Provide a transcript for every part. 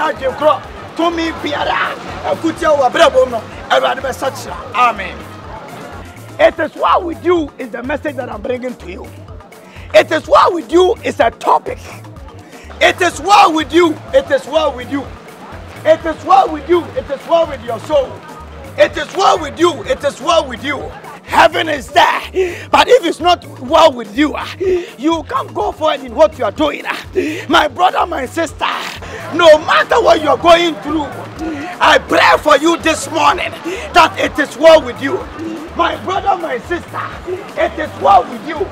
nya jekro to me biara akutia wa brabo no everybody be such. Amen. It is what we do is the message that I'm bringing to you. It is what we do is a topic. It is what we do. It is what we do. It is what we do. It is what with your soul. It is what we do. It is what we do. Heaven is there. But if it's not well with you, you can't go forward in what you are doing. My brother, my sister, no matter what you're going through, I pray for you this morning that it is well with you. My brother, my sister, it is well with you.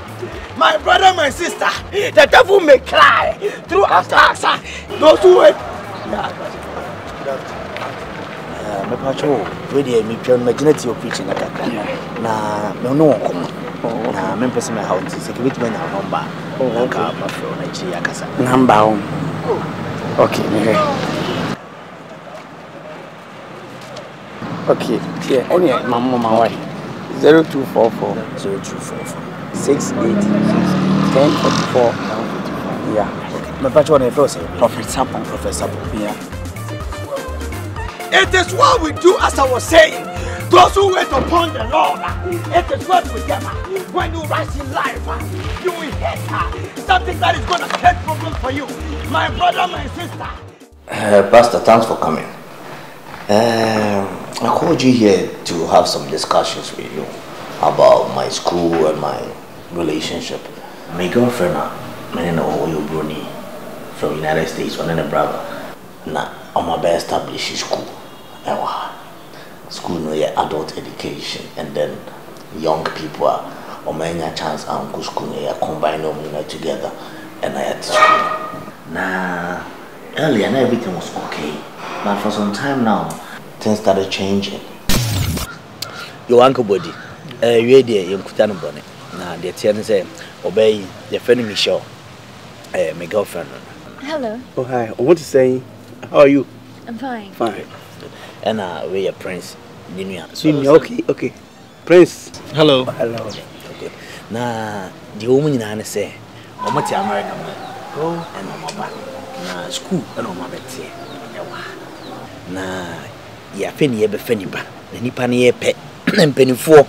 My brother, my sister, the devil may cry through attacks. Those who wait. Me pacho, we dey me try imagine your preaching na me no come. Na me person my house say ke bit me na number. Ka ma fro na chi akasa. Number. Okay, okay, yeah, any mama why 0244 68 1044. Yeah. Me pacho na first Professor yeah. It is what we do, as I was saying. Those who wait upon the Lord, it is what we get. When you rise in life, you will hit something that is going to create problems for you. My brother, my sister. Pastor, thanks for coming. I called you here to have some discussions with you about my school and my relationship. My girlfriend, my Bruni from United States, one and a brother. Now, I'm my best established school. School no adult education, and then young people are many chance and school no combine them together, and I had to school. Nah, earlier everything was okay, but for some time now things started changing. Your uncle body, you there, you kutano bonnet. Now the ten say obey the friend Michelle, my girlfriend. Hello. Oh hi. I want to say, how are you? I'm fine. Fine. And we are Prince. Okay. Prince. Hello. Hello. Okay. Now the woman in Anna say, I'm at America. Oh, and I'm back. Now school and I'm back here. Now, ya penny ebe penny ba. The nipa ne pet and penny for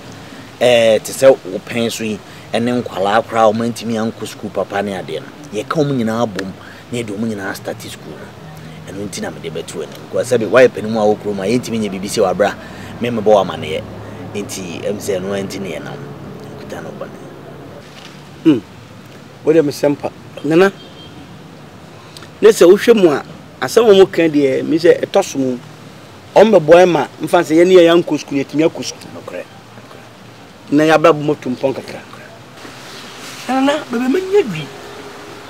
to sell pensui and then kwala crowd mentimi uncle school papa ne ade. Ye come in our boom near doing in our study school. And untina me de betu en ko sabe why penimu a wokro ma yentimi nya bibisi wa bra me me bo wa mane enti emse no antini e nam kuta no bane wo de me sempa nana ne se wo hwemu a asamo mo kan de me se etosom o me boy ma mfa se ye ne ya nko school yetimi akosu okre na ya bra bo motum pon kakra nana bebe manya dwi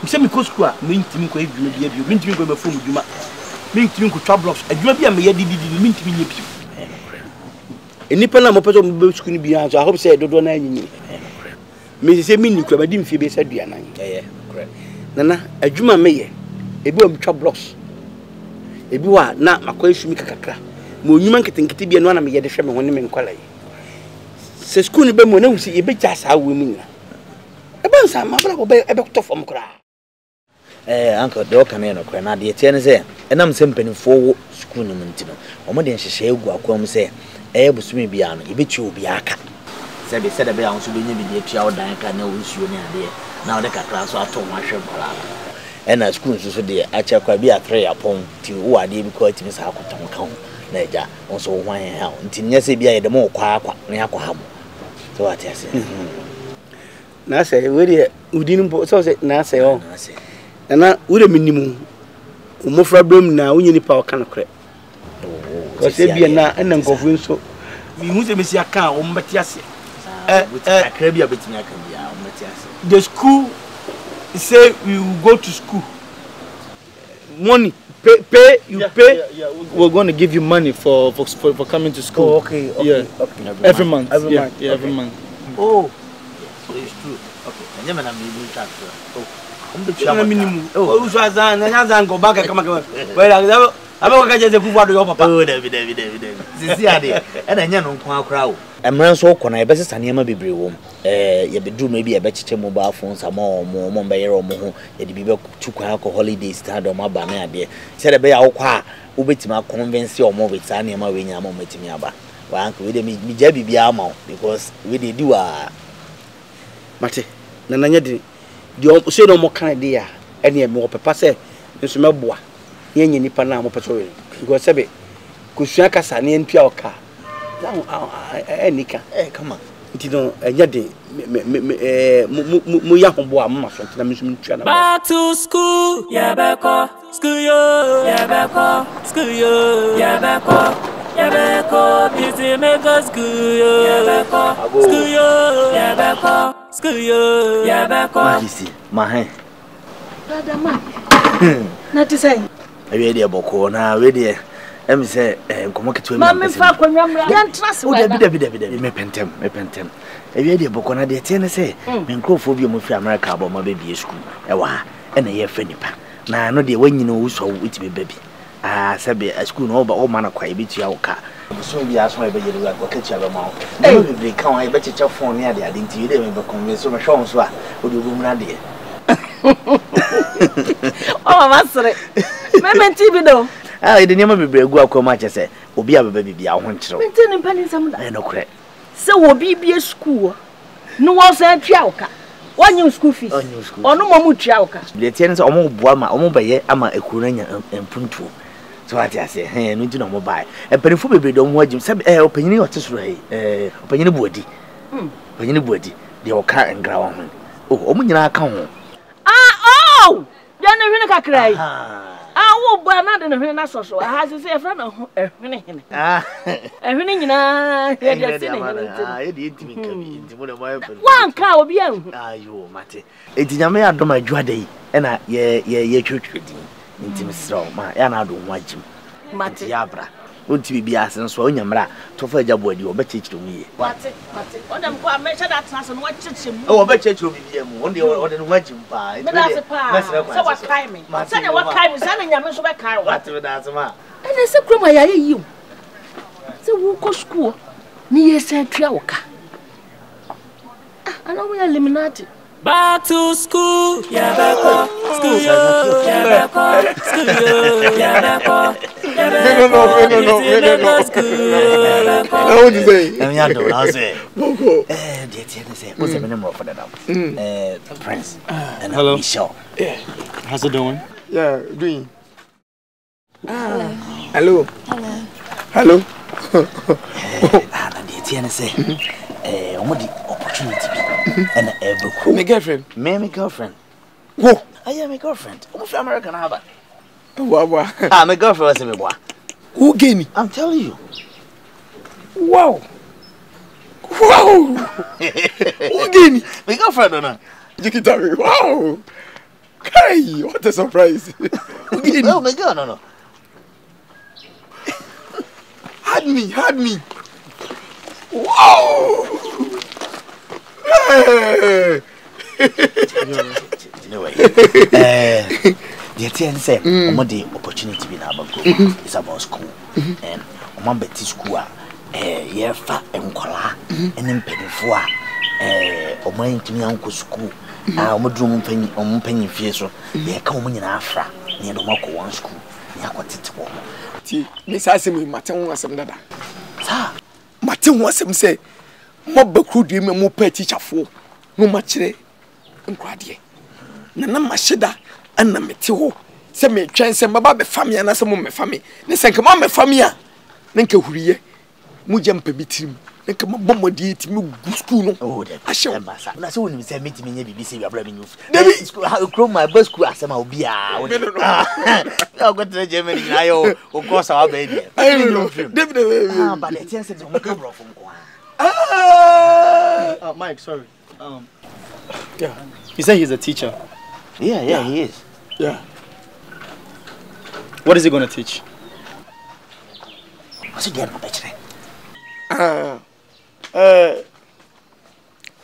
mse me ko school a me ntimi ko edwuma bia bio me ntimi ko me fom dwuma me ntimi ko twa blocks adwuma bia me ye didi me ntimi nye bio enipa na mo peso mo be school ni bia so I hope say dodo na anyinyi me se me ni kura ba di mfie be sa duanan correct nana adwuma me ye ebi o twa blocks ebi wa na makoy sumi kakakra mo nyuma nketenkete bia no na me ye de hwe me ho ne me nkwala yi se school ni be mo na husi e be cha sa wo mu nyina e ban sa ma bra bo be to fom kura. Uncle, the Okan no cry. Now, the Tian say, and I'm simping for school no mentino. Or more than she say, go come say, able to be on, you bet you be Akan. Said they said a bear to be the child, I can know you near. Now the class are told my ship. And at school, so dear, I shall quite be a tray upon to who I did because Miss Akuapem Twi, Naja, also one hell, until Nessie be the more quiet, Akuapem. So what I say. Na say, we didn't so say, na say, oh. Na ure minimum umofra bem na unye nipa waka nokre o se bia na na nkofo nso mi hu se mesi aka o mbeti ase akra bia betimi aka bia o mbeti ase the school say we will go to school money pay you pay we're going to give you money for coming to school. Okay. Every month. Every month. Oh, so it's true. Okay, and then I'm able to transfer. minimum. Oh, so as an go back, come well, Aba ka je kufu ado yo papa. Oh, David. Sisi ade. E na nya no nko akora wo. Emran so kɔ na ye bese sane ma bebre wo. Ye be duru maybe e be cheche mobile phones ama mo be yere mo ho. Ye de bi be tu kwa akɔ holiday start o ma ba na ade. Se de be ya wo kwa a wo betima convince o mo be sane ma we nya ma metimi aba. Wa anko we de mi ja bibia ama because we dey do a Mate. Na nanya de say no mo kan de ya. Ene me wo pepa se nso meboa. Ye nyi nipa na mo peso we. Because sebe kusua kasa na ntua oka. Enika. Come on. Nti no enya de mu ya hombo a mama so nti na me nso ntua na. Back to school. Yeah, back off. School yo. Yeah, back off. School yo. Yeah, back off. Yeah, back off. Busy make us school yo. Yeah, back off. School yo. Yeah, back off. School yo. Yeah, back off. Mahisi, mahe. Brother man. Na ti say. We dey boko na we dey em say nkomo keto mi. Mama fa kwamra yan trust we. Dabi me pentem. We dey boko na dey tie ne say me nkrofo bi mo fi America abo ma baby school. E wa e na ye fa nipa. Na no dey wanyina wo so witi be baby. Sabe school no ba o ma na kwa e bitua wo ka. So bi aso e be yeri wa ka tia be ma wo. No be kan wa e be cheche phone ne ade nti we dey me be convince so me hwo so a o dey go mu na de. Oh, masere. Me TV do. Ide niam bebre gu akoma chese. Obi a baba bibia ho nkyerɛ. Me tini pani sam da. No kure. Se wo bibia school. No wo se atwa wo ka. Wonye school fees. Ono mo twa wo ka. Le tie ne se omo boa ma omo baye ama ekuru nya empuntu. So ati ase no nti no mo bai. Empanifo bebre do mo agim se opanyini ote soro opanyini buadi. Opanyini buadi de o ka ngra wo ho. Oh, omo nyina aka ho. Oh! Ya na hwene kakra yi. Wo bua na de na hwene na soso. Se e fra na hwene hene. Hwene nyina ya de se na hene. Ye de ntimi kabi ntimo na moye pe. Wan ka obi an. Ayo mate. Etinyame adom adwada yi. E na ye twetwedi. Ntimi sro ma ya na adom ho agim. Mate ya bra. Onti bibia asenso onyamra to fa agabo adi obechechiro mu ye. Mate. Odam ko amesha that trans no wachiche mu. Oh, obechechiro bibia mu. Onde no wagim pa. Me da se pa. So what time me? Say na what time? Say na nyame so be kai wo. What me da se ma? Ene se kroma ya ye yiu. Se wo ko school ni ye se atwa wo ka. Ana wo ya eliminate. Back to school. Yeah, back off. School yo. Yeah, back off. School yo. Yeah, back off. No. What you say? Let me do I say. Dear say, what's the name for that? Prince. And hello. Michelle. Yeah. How's it doing? Yeah, doing. Hello. Hello. Dear say, what the opportunity and ever cool. My girlfriend. My girlfriend. Whoa. I am my girlfriend. Almost American Harvard. Wow. My girlfriend was a boy. Who gave me? I'm telling you. Wow. Who gave me? My girlfriend or not? You can tell me. Wow. Hey, what a surprise. Who gave me? Oh my God, no. Had me. Wow. Hey. Anyway, the TN said, the opportunity be now about it's about school, and on Betty school, yeah, fat and collar, and then penny for or mine to me uncle school. I'm a drum penny fierce, they come in Afra, near the Moko one school, near Quatito. Miss Assimi, Martin was some dada. Sir, Martin was some say, Mob could you more pet teacher for no much. Nkwade na na mashida ana mete ho se me twen se baba be famia na se mo me fami ne se nka mo me famia ne nka huriye mu je mpa bitirim ne nka mo bomodi timi gu school no oh de ahye mbasa na se woni se metimi nya bibi se wi abra me nyuf David school my best school asema obi a I got to Germany na yo o course our baby David but the chance is mo kabro from kwa Mike, sorry. Yeah. He said he's a teacher. Yeah, he is. Yeah. What is he going to teach? What's he getting about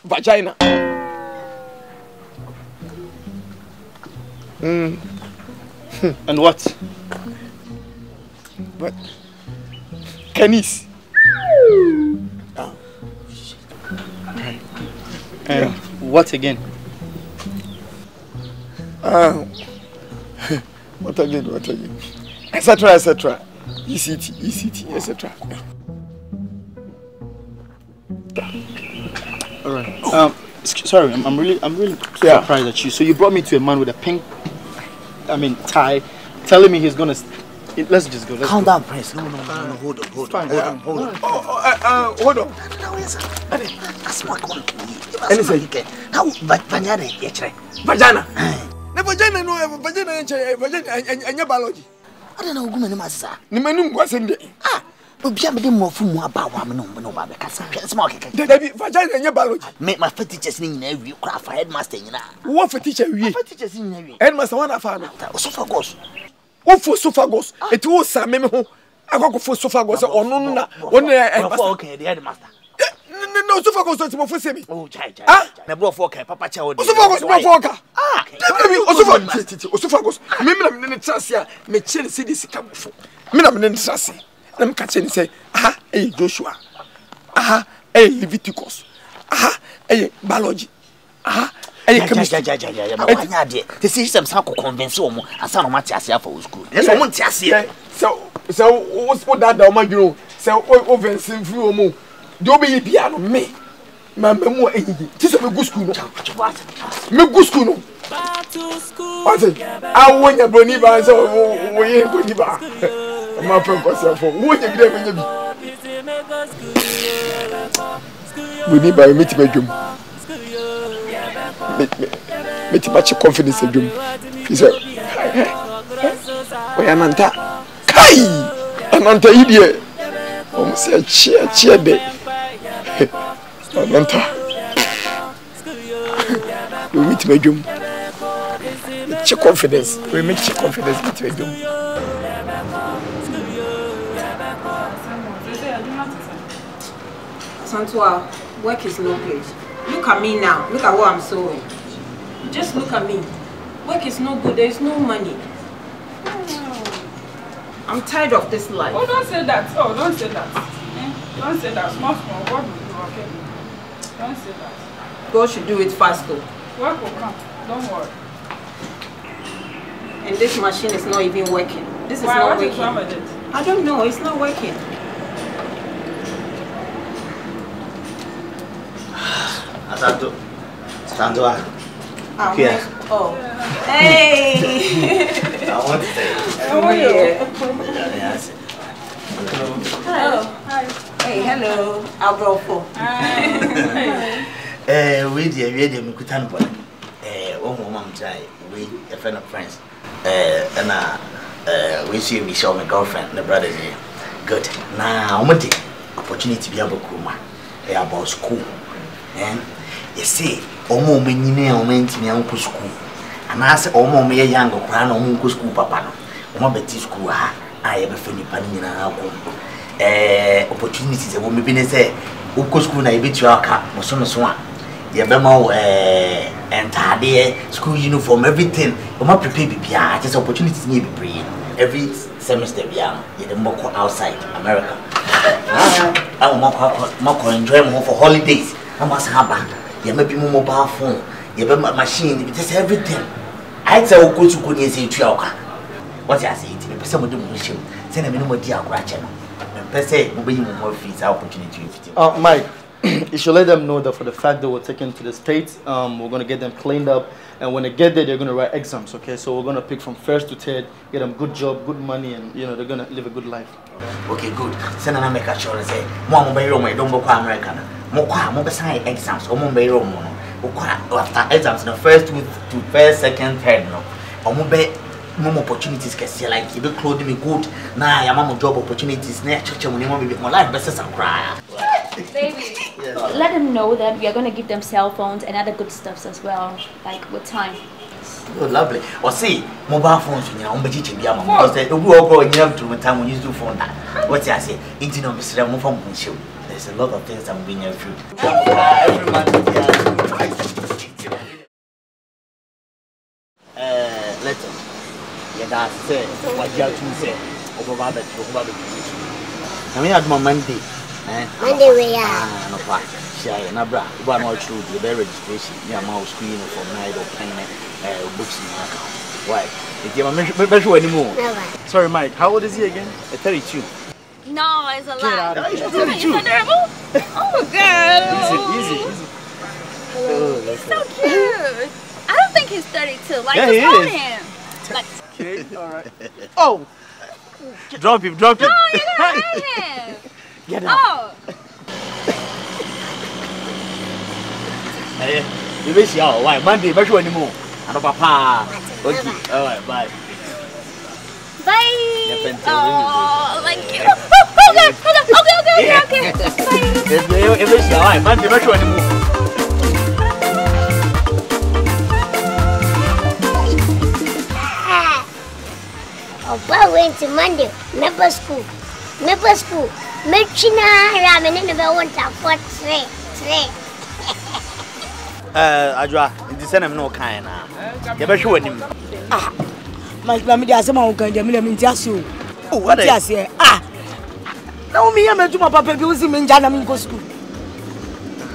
vagina. And what? But Canis. And what again? What again? Etc. ECT, etc. All right. Sorry, I'm really surprised at you. So you brought me to a man with a pink, tie, telling me he's gonna. Let's just go. Calm down, Prince. No, hold on. Hold on. That's what I'm going to do. Anything. How vagina? Vagina. The vagina no vagina and biology. I don't know who many massa. The menu was in the Obia me more from about woman no baba kasa. Small cake. The vagina and biology. Make my teachers in every craft for headmaster. What for teacher we? Teachers in every. Headmaster one afano. Esophagus. What for esophagus? It was some memo. I go for esophagus or no. Okay, the headmaster. No, esophagus is more for semi. Oh, child. Ah, never for Papa Chow. Esophagus, esophagus. Mimam didn't trust ya. Me chill see this come for. Minam didn't trust ya. Let me catch and say, aha, eh, Joshua. Aha, eh, Leviticus. Aha, eh, biology. Aha, eh, chemistry. This is some convince you as some Matias for school. Yes, I want to see. So, what's that? The so, over some few more. Do be piano, me. Mamma, more anything. This is a good school. Me good school. What's it? I want your Boniba, so we ain't Boniba. My purpose for what you get when you Boniba, meet my dream. Meet much confidence in dream. He said, we are Nanta. Kai! Ananta idiot. Say cheer day. Nanta. We meet my dream. Check confidence. We make check confidence with my dream. Santua, work is no place. Look at me now. Look at what I'm sewing. Just look at me. Work is no good. There is no money. I'm tired of this life. Oh, don't say that. Oh, don't say that. Don't say that. Small. God will do, okay? Don't say that. God should do it fast though. Work will come. Don't worry. And this machine is not even working. This is not working. What is wrong with it? I don't know. It's not working. Asante. Asante. Here. Oh. Hey. I want to say. How are you? Yes. Hello. Hi. Hey, hello. Albrofo. We dear, we could turn point. One mom try. We a friend of friends. And we see we show my girlfriend, the brothers here. Good. Now, I'm going to opportunity to be able to come about school. And you see, Omo me nyine o mentimi anko school. Anase omo me young okra na omo nko school papa no. Omo beti school ha aye be fani pani nyina akọ. Opportunities e wo me bi ne say uko school na ebetu aka mo so a. Ye be ma wo entade school uniform everything. Omo prepare bibia just opportunities ni be pray. Every semester bia ye dem go outside America. I mo enjoy mo for holidays. I must have you may be mobile phone, you have a machine, it is everything. I tell go to go say to your car. What I say, it may be some of the mission. Send a minimum dear channel. And per se, will be more fees opportunity. Mike, you should let them know that for the fact that we're taken to the States, we're going to get them cleaned up. And when they get there, they're going to write exams, okay? So we're going to pick from first to third, get them good job, good money, and they're going to live a good life. Okay, good. Send an American show and say, Mom, don't go to America. More sign exams, or more after exams, the first to first, second, third, no. Or more opportunities can see like you be clothing me good. Now, your mom job opportunities next church when you want to be more life, best and cry. Baby, let them know that we are going to give them cell phones and other good stuffs as well, like with time. Oh, lovely. Or see, mobile phones when you're on the teaching. Because we all go and you have to time when you do phone that. What I say, internet, Mr. Move from show. There's a lot of things I'm being through. Every month, let's. Yeah, that's it. What you have to say. Obaba I mean, at my Monday. Monday, we are. No, pa. Share, na bra. One more true, the very registration. Yeah, mouse screen for night or pen, books in my account. Why? If you measure anymore. Sorry, Mike. How old is he again? 32. No, it's a lie. He's 32. Oh, God. Easy. Oh, he's so cute. I don't think he's 32. Like, yeah, just hold is. him. Like, Okay, all right. Oh! Drop him. no, you're gonna hurt him. Get out. Oh. Hey, you wish you all. Why? Monday, measure anymore. I know, Papa. Okay, all right, bye. Bye. Oh, thank you. Okay. Bye. You wish you all. Why? Monday, measure anymore. Oba went to Monday, member school. Mechina ramen in the one to 4 3. Ajwa, the same no kind na. You be sure him. Ah. My family has some kind of me just. Oh, what is it? Ah. Now me am to my papa be using me jana me go school.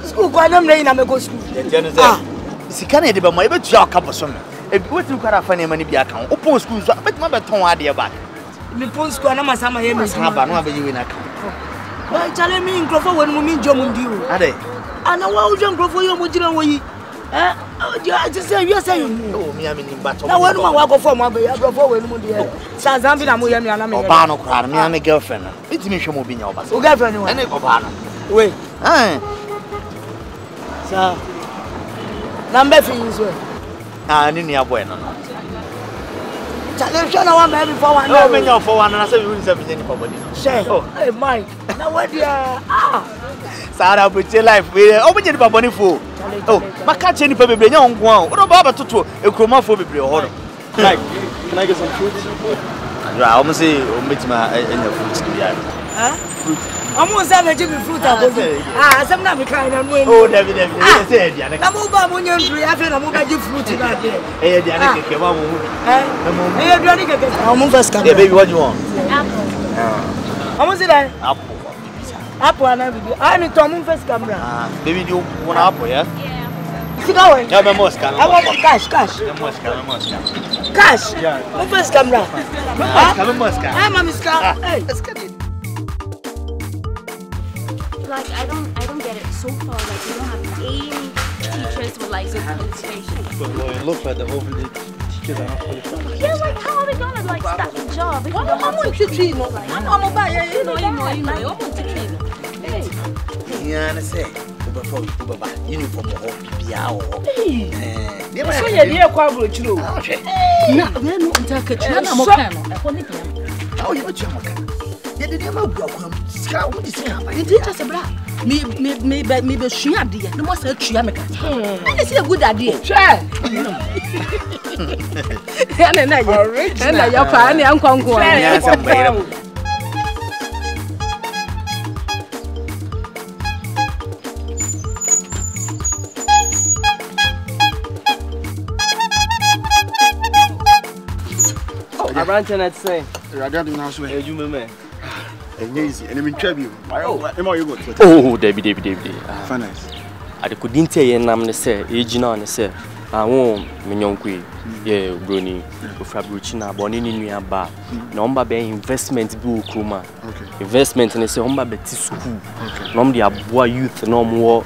School go na me na me go school. Ah. Sikana de be mo e be tua kaboso me. E bi wetin kwara fa ne mani bi aka. Open school so bet ma be ton ade ba. Me pon school na masama ye me. Ha ba no abeyi we na ka. Why chale me nkrofo wonu me njomu ndi o. Ade. Ana wa ujo nkrofo yo mo jira wo yi. I just say you say you. Oh, me am in battle. Na wonu ma wa go for mo be ya nkrofo wonu mo de. Sa zambi na mo ye me ana me. Oba no kwara me am girlfriend. Iti me hwe mo bi nya oba. O girlfriend ni wa. Ene oba no. Wait. Sa. Number fees we. Ni nua boy no. Challenge na one baby for one. No, me nya for one na say we say me ni for body. Say. Hey Mike. Na what dia? Sara buche life we. O me ni for body fo. Oh, maka che ni pa bebre nya onko an. O do ba ba toto ekroma fo bebre ho do. Mike, can I get some fruit? Right, I'm say o metima enya fruit bi ya. Fruit. Omo say me give me fruit agogo. Asem na me kan na no. Oh, David, say dia na. Na mo ba mo nya ndru ya fe na mo ba give fruit na there. Dia na keke ba mo. Dia na keke. Omo first come. Yeah, baby, what do you want? Apple. Omo say that? Apple. Apple and everything. I need to move first camera. Baby, do you want apple, yeah? Sit down. Yeah, me must come. I want cash. Me must come. Cash. Yeah. Move first camera. Me must come. Hey, mommy, scar. Hey, let's get it. Like I don't get it. So far, like you don't have any teachers with like good qualifications. It looks like the overly teachers are not qualified. Yeah, like how are they gonna like start the job? If you don't have to train. I'm about you know. I want to train. Yeah, I say. Ubaba, uniform or bia or. So you dey kwa bro chiro. Na we no ntaka china na mo kan no. E ko ne bia. How you tua maka? You dey ma bua kwa. Sika wo di sika ba. Ndi ta se bra. Me be sua ade. No mo say tua me ka. And see a good idea. Sure. Na ye. Na ya pa na ankonko. Yeah, some Abrante na say. Radar do now so. You man. Easy. And I'm try you. Am you good? Oh, David. Fine nice. I couldn't tell you nam ne say, ejina ne say. I won me nyonku ye broni ofabruchi na boni ni nua ba. Na omba be investment bi okroma. Okay. Investment ne say omba be ti school. Na omde aboa youth na omwo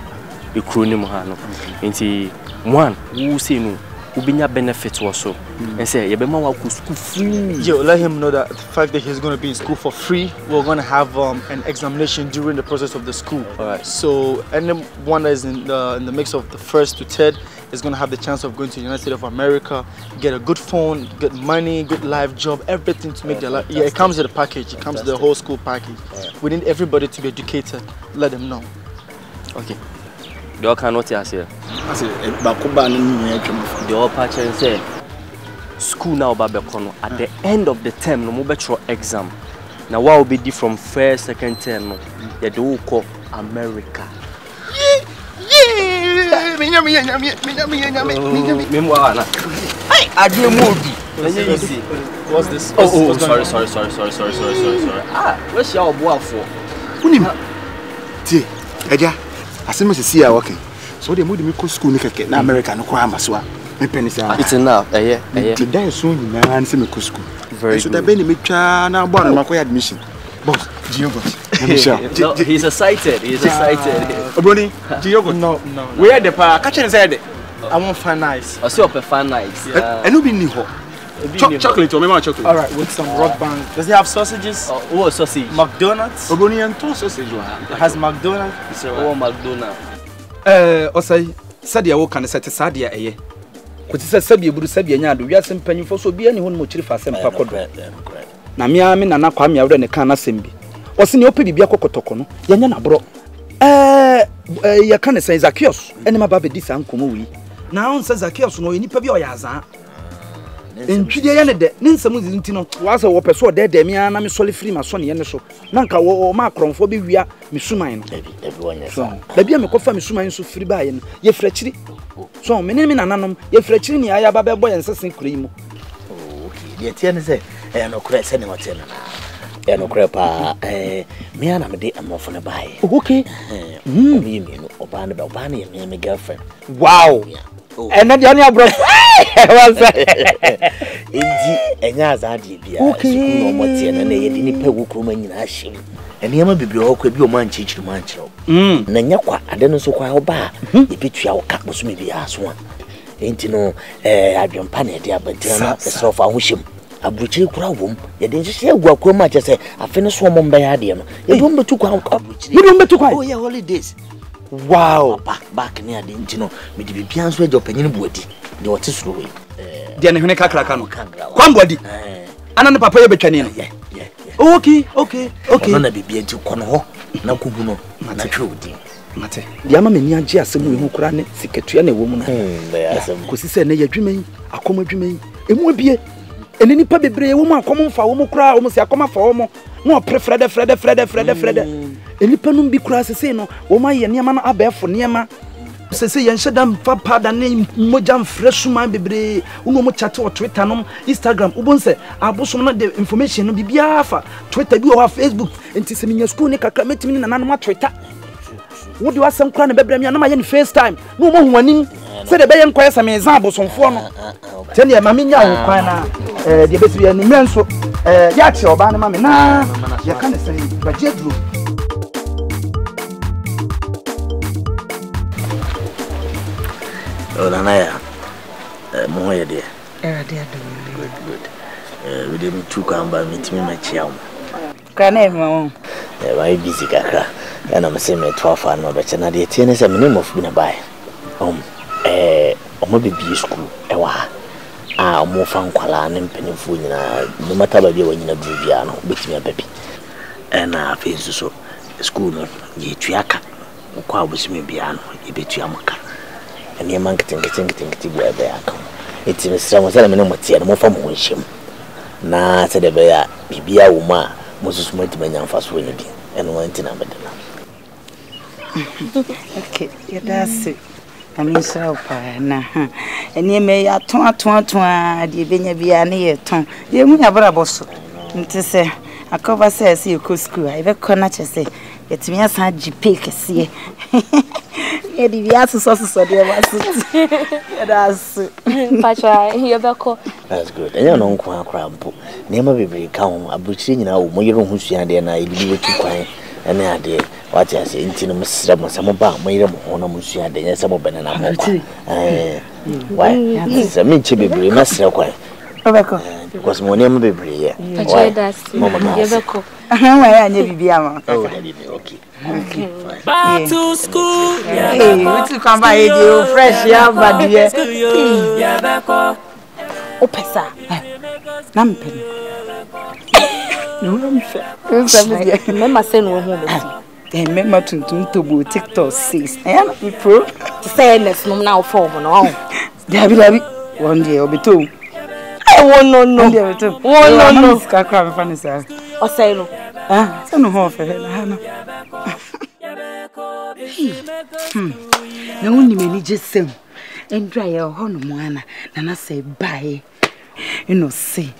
ekronim ha no. Nti one who say no ubinya benefit also and say you be ma wa school free. Yo, let him know that the fact that he's going to be in school for free, we're going to have an examination during the process of the school. All right. So anyone that is in the mix of the 1st to 3rd is going to have the chance of going to the United States of America, get a good phone, get money, good life job, everything to make their life. Yeah, it comes with a package. It comes with the whole school package. We need everybody to be educated. Let them know. Okay. The all cannot here. I say bakuba ni the all patch and say school now babekono at the end of the term no mobetro exam. Now what will be different from 1st, 2nd term no. They do call America. Hey, I do more. What's this? Oh, sorry. Ah, where's your boy for? Unim. Ti, eja. Asema sisi ya working. So they move me to school ni keke na America no kwa amaso a. Me penny say. It's enough. Eh. The day so nyina nse me ko school. Very so good. that be me twa na boy na makoya admission. Boss, Giogot. No, he's excited. Obroni, Giogot. No. Where the pa catch and say I want fine nice. I see up a fan nice. And you be ni ho. Chocolate or maybe chocolate. All right, with some rock band. Does it have sausages? Oh, sausage. McDonald's. Obroni and two sausage. It has McDonald's. Oh, McDonald's. Osai, Sadia wo kan set Sadia eye. Ko ti se Sabia buru Sabia nya do wiase mpanyimfo so bia ni ho no mo chiri fa asem pa kodo. Na me na kwa me awre ne kan asem bi. Osi ne ope bibia kokotoko no, ye nya na bro. Ya kan se Zacchaeus, ene ma ba be di san komo wi. Na on se Zacchaeus no enipa bi o ya azan. Entwide ye ne de, ne nsam zinti no, wa se wo peso de me na me sole free ma so ne ye ne so. Na nka wo ma kronfo bi wia me suman no. Everyone yes. Da bia me kofa me suman so free ba ye no. Ye frachiri. So me ne me nananom, ye frachiri ni aya ba be boy nsesen kura yi mu. Okay, the tie ne say no kura se ne wote na. No kura pa me ana me de amofo ne bae. Okay. Me no oba ne ye me girlfriend. Wow. And then the only bro. Enti enya azade bia. Okay. No motie na ye de ni pa wo kroma nyina ahye. Ene yama bibiri ho kwa bi o man chichiri man chiro. Na nya kwa ade no so kwa oba e betua wo ka boso me bia so a. Enti no adwempa na de abantira na esrofa ahohyem. Abruchiri kura wom ye de nhye egu akwama che se afe ne so mom ya de no. Ye dom betu kwa abruchiri. You dom betu kwa. Oh yeah, holidays. Wow. Back near the intino, me the pian so job penny body. The what is through. The hene kakra no. Kwam body. Ana ne papa ye betwane no. Yeah. Okay. No na bibia nti kono ho na kubu no na twodi. Mate. The ama meni age asem we hu kura ne siketua na wo mu na. Kosi se ne yadwumen, akoma dwumen. Emu abie. Ene nipa bebre wo mu akom mfa wo mu kura wo mu se akoma fa wo mu. No prefrede. Enipa num bi kura sese no wo ma ye niam na abefo niam sese ye nhedam papa da ne mojam fresh man bebre uno mo chat o Twitter no Instagram ubonse abosom na the information no bibia fa Twitter bi o Facebook enti se minya school ne kakra metimi na nanom Twitter wo di wasem kura ne bebre mi na ma ye FaceTime no mo huanim se de be ye nkoye se me zan abosomfo no tene ye ma menya ho kwan na de betu ye ni menso ya che oba ne ma me na ye kan se baje duro. Oh, Naya, more idea. Good. We didn't took on by me to me my child. Can I? Why busy kaka? And I'm saying me 12 and no better. Now the tennis a minimum of been a buy. Maybe be school. More fun qualan and penny food no matter what you when you do piano, with me a baby. And I feel so school no ye triaka. Kwa was me piano, you bet you amaka. And your man getting where they are come. It's in a strong ceremony, more from Winsham. Na said the bear, Bibia Uma, Moses Montman fast winning, and went in a better. Okay, that's it. I mean, so far, and you may at 2 the Benya near tongue. You may have a boss. To say, a cover says you could school. I have a say, it's me as had GP, see. Yeah, the answers also so there was it. That's Pacha, you're back. That's good. And you know, cramp. Never be very calm. A butchering now, when you don't who's and I leave too quiet. And I did what I say, intimate some about my own Monsieur and then some banana. Why? It's a minchi baby, master quiet. Because my name will be here. Why, that's Mamma. I never be okay. Back to school. Hey, we to come by you fresh, yeah, but dear. Oh, Pesa. Nampen. No, remember saying no home. Remember to TikTok 6. I am a pro. Say let's now form on. Debbie, one day or be two. I won't no. No. Scrap funny, sir. Or say no. So no half a no only may just sing and dry your horn moana, and I say bye. You know, say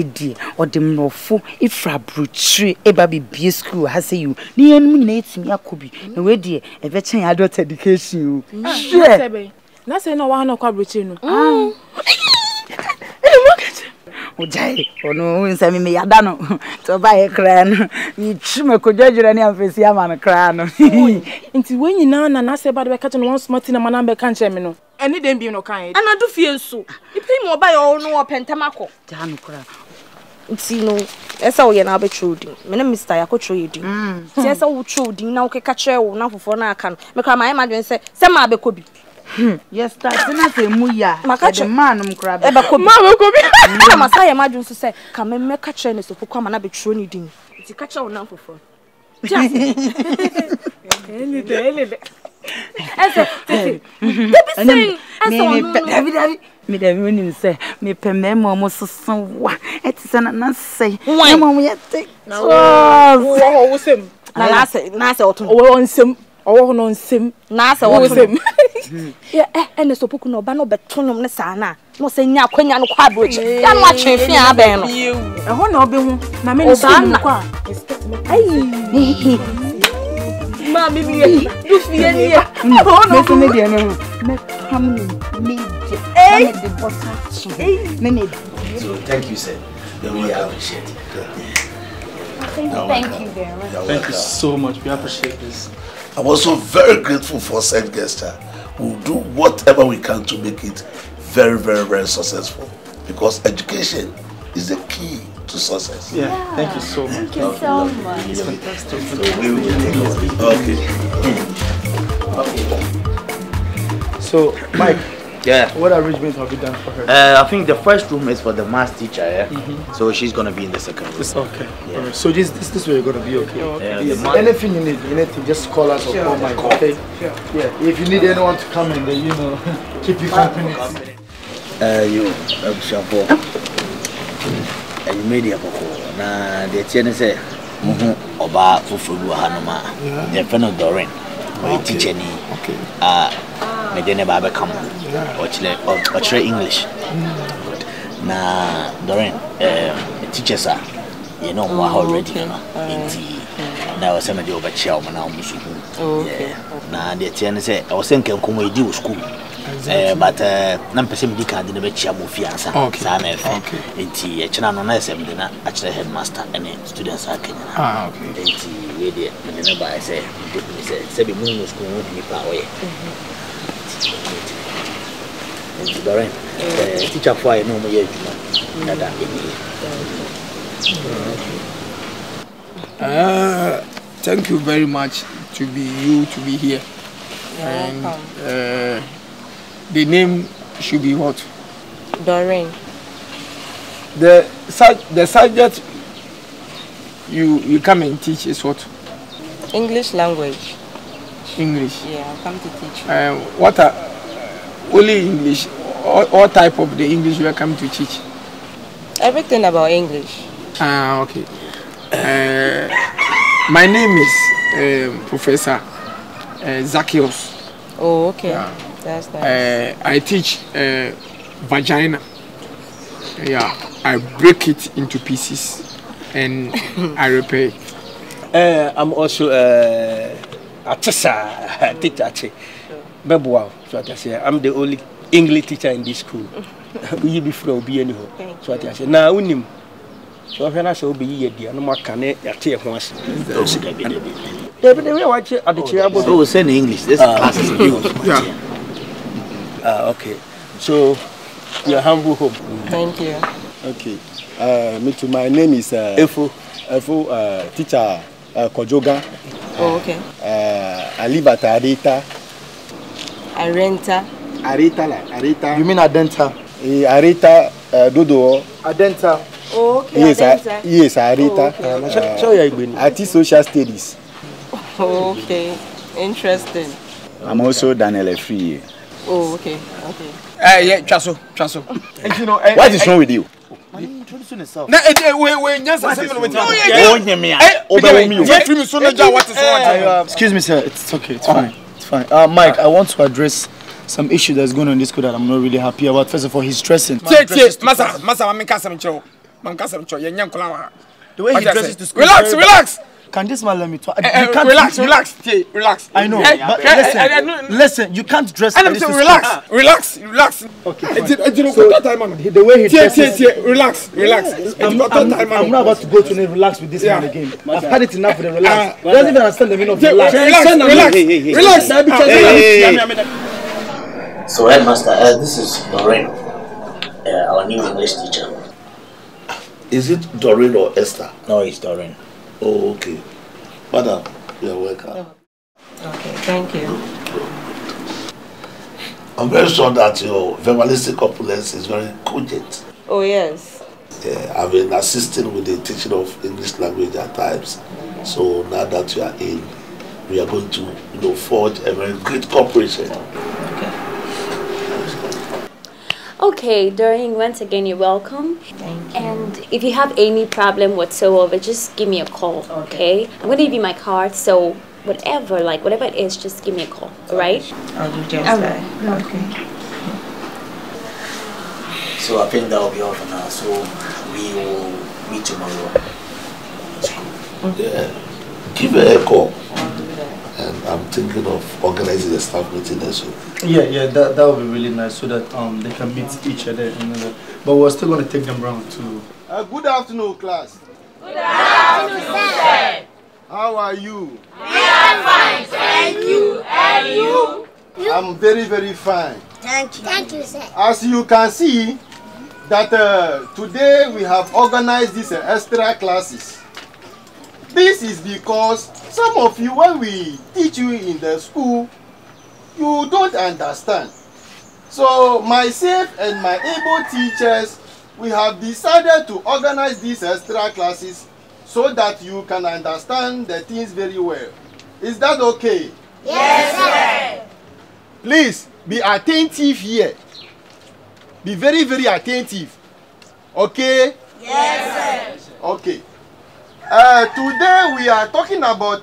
dear, or the mofo, if I brutry, a baby be school has say you. Near me, Yakubi, no way, dear, a veteran adult education. Sure. That's no one of Cabricino. Oh, Jay, or no, in Sammy Adano to buy a crown. You trim could judge any of his yaman crown. Into when you know, and I say about the catching one smart in a man, I can't chamino. And it didn't be no kind. And I do feel so. You pay more by all no pentamaco. Jan cry. See, no, that's how you're now be trading. My name is Tayako trading. Yes, I will trading now. Catch you now for now. Can make my imagine say, some are be. Yes, that's not a muya. The man, crab. Mamma, I imagine to say, come and make a Chinese to come and be trading. It's a catch out now for fun. Me the women say, me peme almost so what? It's an say, why, Mamma, yet take. Oh, was him. Nasa, on sim, or on sim, Nasa, was him. Yeah, and the Sopuno Bano Betonum Nesana, no say now, Quenya no quabridge. I'm watching Fia Ben. I want to be my minister. Mammy, you feel here. So thank you, sir. We really appreciate it. Thank you very much. Thank you so much. We appreciate this. I'm also very grateful for such gesture. We'll do whatever we can to make it very, very, very successful. Because education is the key to success. Yeah, thank you so much. Thank you so much. It's fantastic. So we will take Okay. So, Mike. Yeah. What arrangement have you done for her? I think the first room is for the math teacher, yeah? So she's gonna be in the second room. Okay. Yeah. Right. So this way you're gonna be okay. Anything you need, just call us or call Mike, okay? Yeah. If you need anyone to come in, then keep you company. You Shampoo. And you made it before. Now the tiene say Oba Fufu Hanoma, the friend of Doreen, my teacher. Me dey never be come or English. Na Doreen teachers are you know what already now some of the over chair now na the tiene say I was thinking come we do school but na person di kan dey be chair mo fiansa sa na efe enti e chena no na sem dey na actually headmaster and students are Kenya enti we dey me never I say be mo school no be pa oye Doreen, teacher for I know me thank you very much to be here. And the name should be what? Doreen. The subject you come and teach is what? English language. English. Yeah, I'll come to teach you. What are only English? What type of the English you are coming to teach? Everything about English. Okay. My name is Professor Zacchaeus. Oh, okay. That's nice. I teach vagina. Yeah, I break it into pieces and I repair it. I'm also a teacher. Wow. So I say I'm the only English teacher in this school. We before be anyhow. So I say now unim. So when I say be here, dear, no more can it at once. They watch it at the chair. So we say in English. This class is in English. Yeah. Okay. So your humble home. Thank you. Okay. Me too. My name is Efo teacher Kojoga. Oh, okay. I live at Arita. Arenta. Arita. You mean Adenta? Arita Dodo. Adenta. Oh, okay. Yes, Adenta. Yes, Arita. Oh, okay. I teach social studies. Okay. Interesting. I'm also Daniel Free. Oh, okay. Yeah, Chaso. You know, what is wrong with you? Why are you introducing yourself? Excuse me, sir. It's okay. It's fine. Mike, I want to address some issue that's going on in this school that I'm not really happy about. First of all, he's stressing. Masa, I'm kasam cho. I'm kasam cho. The way he dresses to school. Relax. Can this man let me talk? Relax. I know. But listen, you can't dress like this. Relax. Okay. The way he dresses. Relax. I'm not about to go to relax with this man again. I've had it enough with the relax. He doesn't even understand the meaning of relax. Relax. So, headmaster, this is Doreen, our new English teacher. Is it Doreen or Esther? No, it's Doreen. Oh, okay. Madam, you're welcome. Okay, thank you. I'm very sure that your verbalistic opulence is very cogent. Oh, yes. Yeah, I've been assisting with the teaching of English language at times. So now that you are in, we are going to, forge a very great cooperation. Okay, Doreen, once again, you're welcome. Thank you. And if you have any problem whatsoever, just give me a call, okay? I'm going to give you my card, so whatever it is, just give me a call, alright? I'll do just that. Okay. So I think that will be all for now. So we will meet tomorrow. Yeah. Give her a call. And I'm thinking of organizing a staff meeting next week. Yeah, that would be really nice so that they can meet each other. But we're still going to take them round too. Good afternoon, class. Good afternoon, sir. How are you? We are fine, thank you. And you? I'm very, very fine. Thank you. Thank you, sir. As you can see, that today we have organized these extra classes. This is because some of you, when we teach you in the school, you don't understand. So myself and my able teachers, we have decided to organize these extra classes so that you can understand the things very well. Is that okay? Yes, sir. Please be attentive here. Be very, very attentive. Okay? Yes, sir. Okay. Today we are talking about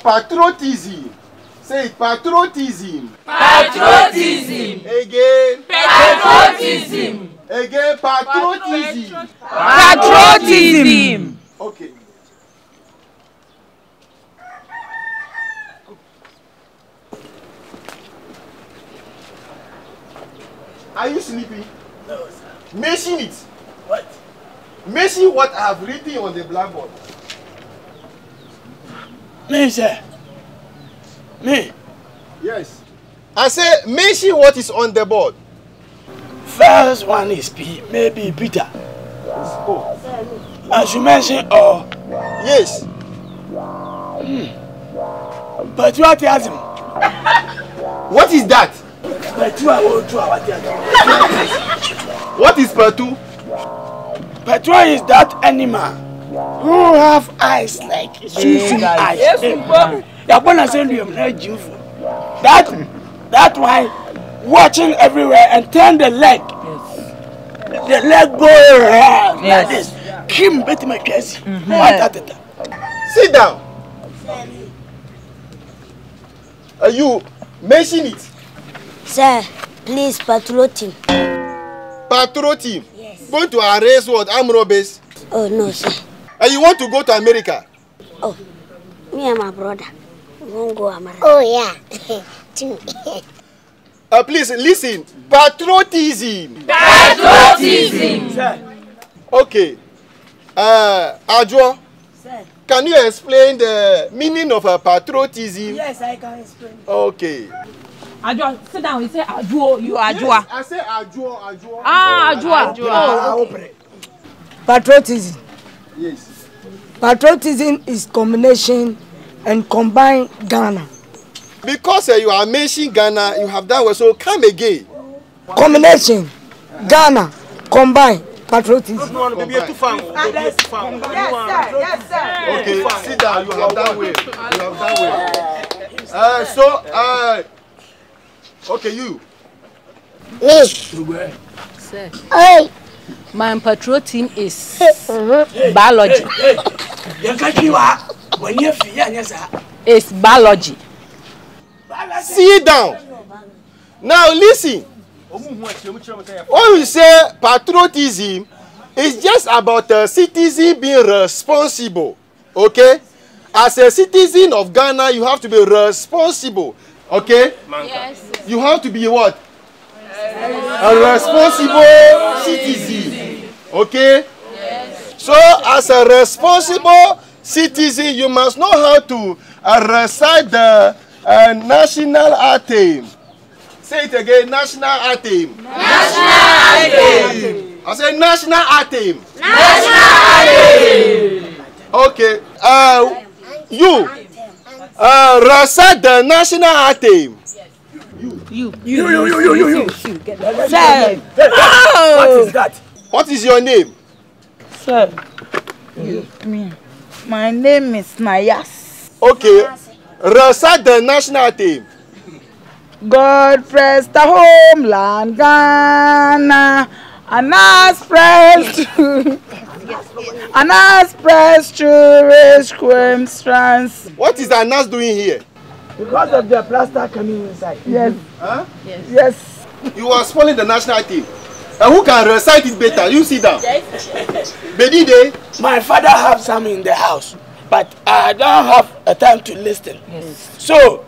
patriotism. Say it, patriotism. Patriotism. Again. Patriotism. Again, patriotism. Patriotism. Okay. Are you sleeping? No, sir. Mention it. What? Mention what I have written on the blackboard. Me, sir. Me? Yes. I say mention what is on the board. First one is P, maybe Peter. Oh. As you mentioned, oh. Yes. But what is him? What is that? What is Petu? Petu is that animal who have eyes like Susan eyes. That why watching everywhere and turn the leg. The leg go around like this. Kim bet my chest. Sit down. You mention it. Sir, please patrol team. Patrol team? Yes. Going to arrest what? Armed robbers? Oh, no, sir. And you want to go to America? Oh, me and my brother. We won't go to America. Oh, yeah. Please listen. Patriotism. Patriotism. Sir. Okay. Adjo. Sir. Can you explain the meaning of patriotism? Yes, I can explain. Okay. Adjo, sit down. You say Adjo. You Adjo. Yes, I say Adjo. Ah, Adjo. Oh, okay. Patriotism. Yes. Patriotism is combination and combine Ghana. Because you are mentioning Ghana, you have done well. So come again. Combination, Ghana, combine, patriotism. Yes, sir. Okay, sit down. You have done well. Okay, you. Sir. My patriotism is biology. It's biology. Sit down. Now listen. When we say patriotism, it's just about a citizen being responsible. Okay? As a citizen of Ghana, you have to be responsible. Okay? Yes. You have to be what? A responsible citizen. Okay? Yes. So, as a responsible citizen, you must know how to recite the national anthem. Say it again, national anthem. National anthem. I say national anthem. National anthem. Okay. You recite the national anthem. You. Sir. What is that? What is your name? Sir. Me. My name is Nayas. Okay. Recite the national anthem. God bless the homeland Ghana, and us press to raise strands. What is Anas doing here? Because of the plaster coming inside. Yes. Huh? Yes. You are spoiling the national anthem. And who can recite it better? You sit down. Bedide. My father have some in the house, but I don't have a time to listen. Yes. So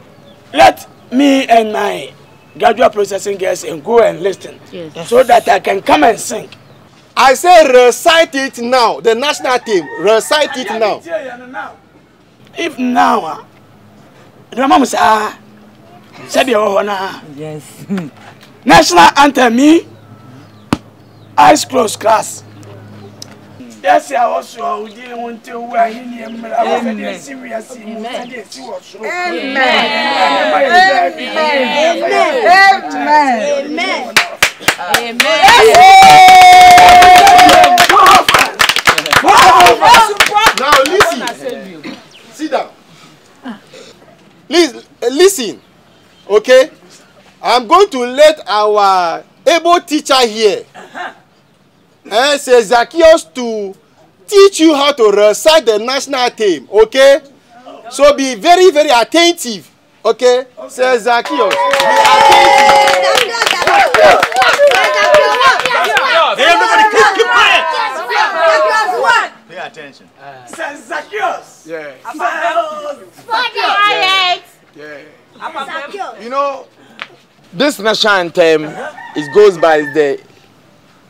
let me and my graduate processing girls and go and listen, so that I can come and sing. I say recite it now. The national anthem. Recite it now. If now, yes. National anthem, me, eyes closed, class. Yes, I was so we didn't want to wear any serious. Now listen. Sit down. Listen. Okay? I'm going to let our able teacher here say Zacchaeus to teach you how to recite the national anthem. Okay? So be very, very attentive. Okay? Say Zacchaeus. Be attentive. Everybody keep quiet. Pay attention. Say Zacchaeus. Yeah. Quiet. Yeah. You know, this national anthem goes by the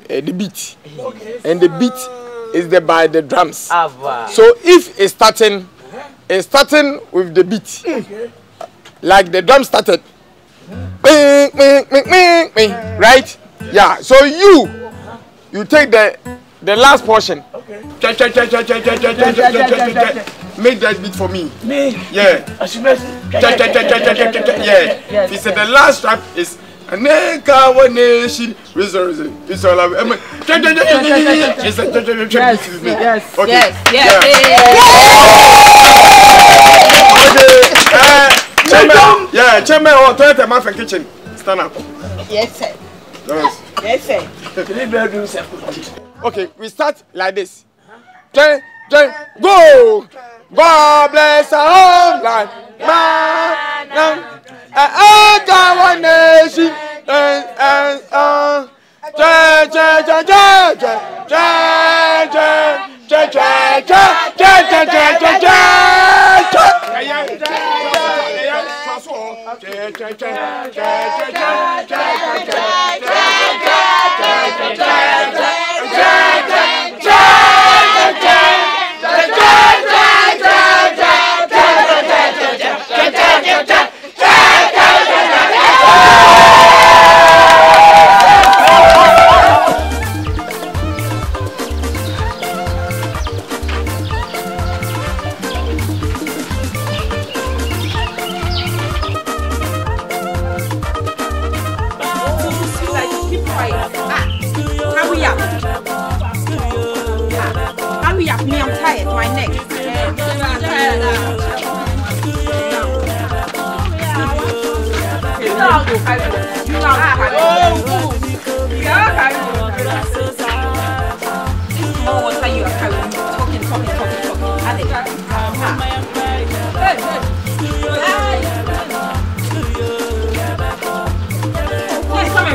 beat, and the beat is by the drums. So if it's starting with the beat, like the drum started, right? Yeah. So you take the last portion. Make that beat for me. Me? Yeah. Yeah. He said the last track is Aneka nation. It's all about. Yes. Chairman or toilet and kitchen. Stand up. Yes, sir. Yes, sir. Okay, we start like this. Go! God bless our homeland. One nation.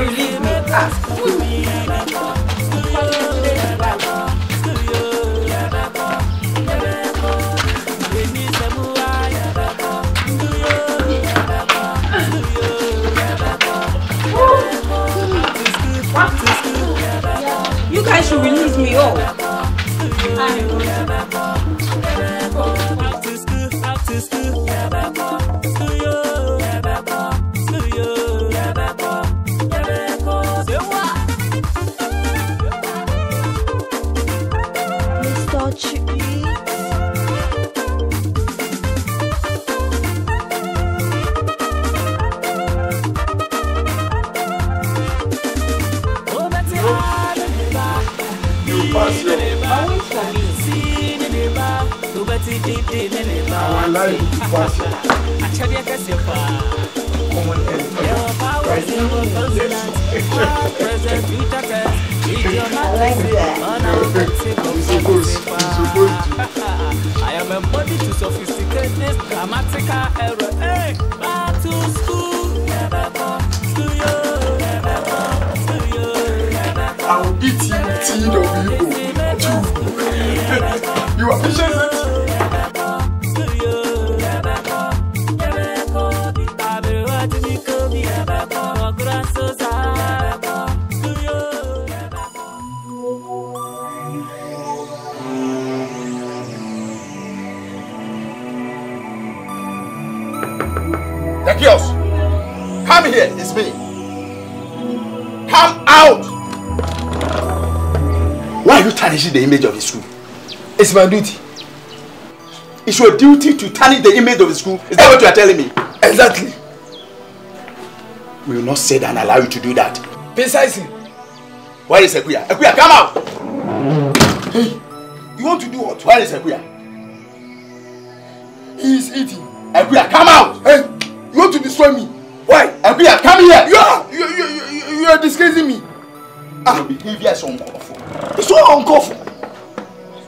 release me. You guys should release me, oh. Our life is fast. I am a body to sophisticated this grammatical error. Hey, back to school. I will eat you TWO. You appreciate it? The girls, come here, it's me. Come out! Why are you tarnishing the image of the school? It's my duty. It's your duty to tarnish the image of the school. Is that what you are telling me? Exactly. We will not sit and allow you to do that. Precisely. Where is Akuya? Akuya, come out! Hey, you want to do what? Where is Akuya? He is eating. Akuya, come out! Hey, you want to destroy me? Why? Akuya, come here! You are disgracing me. Your behavior is uncalled for. It's so uncalled for.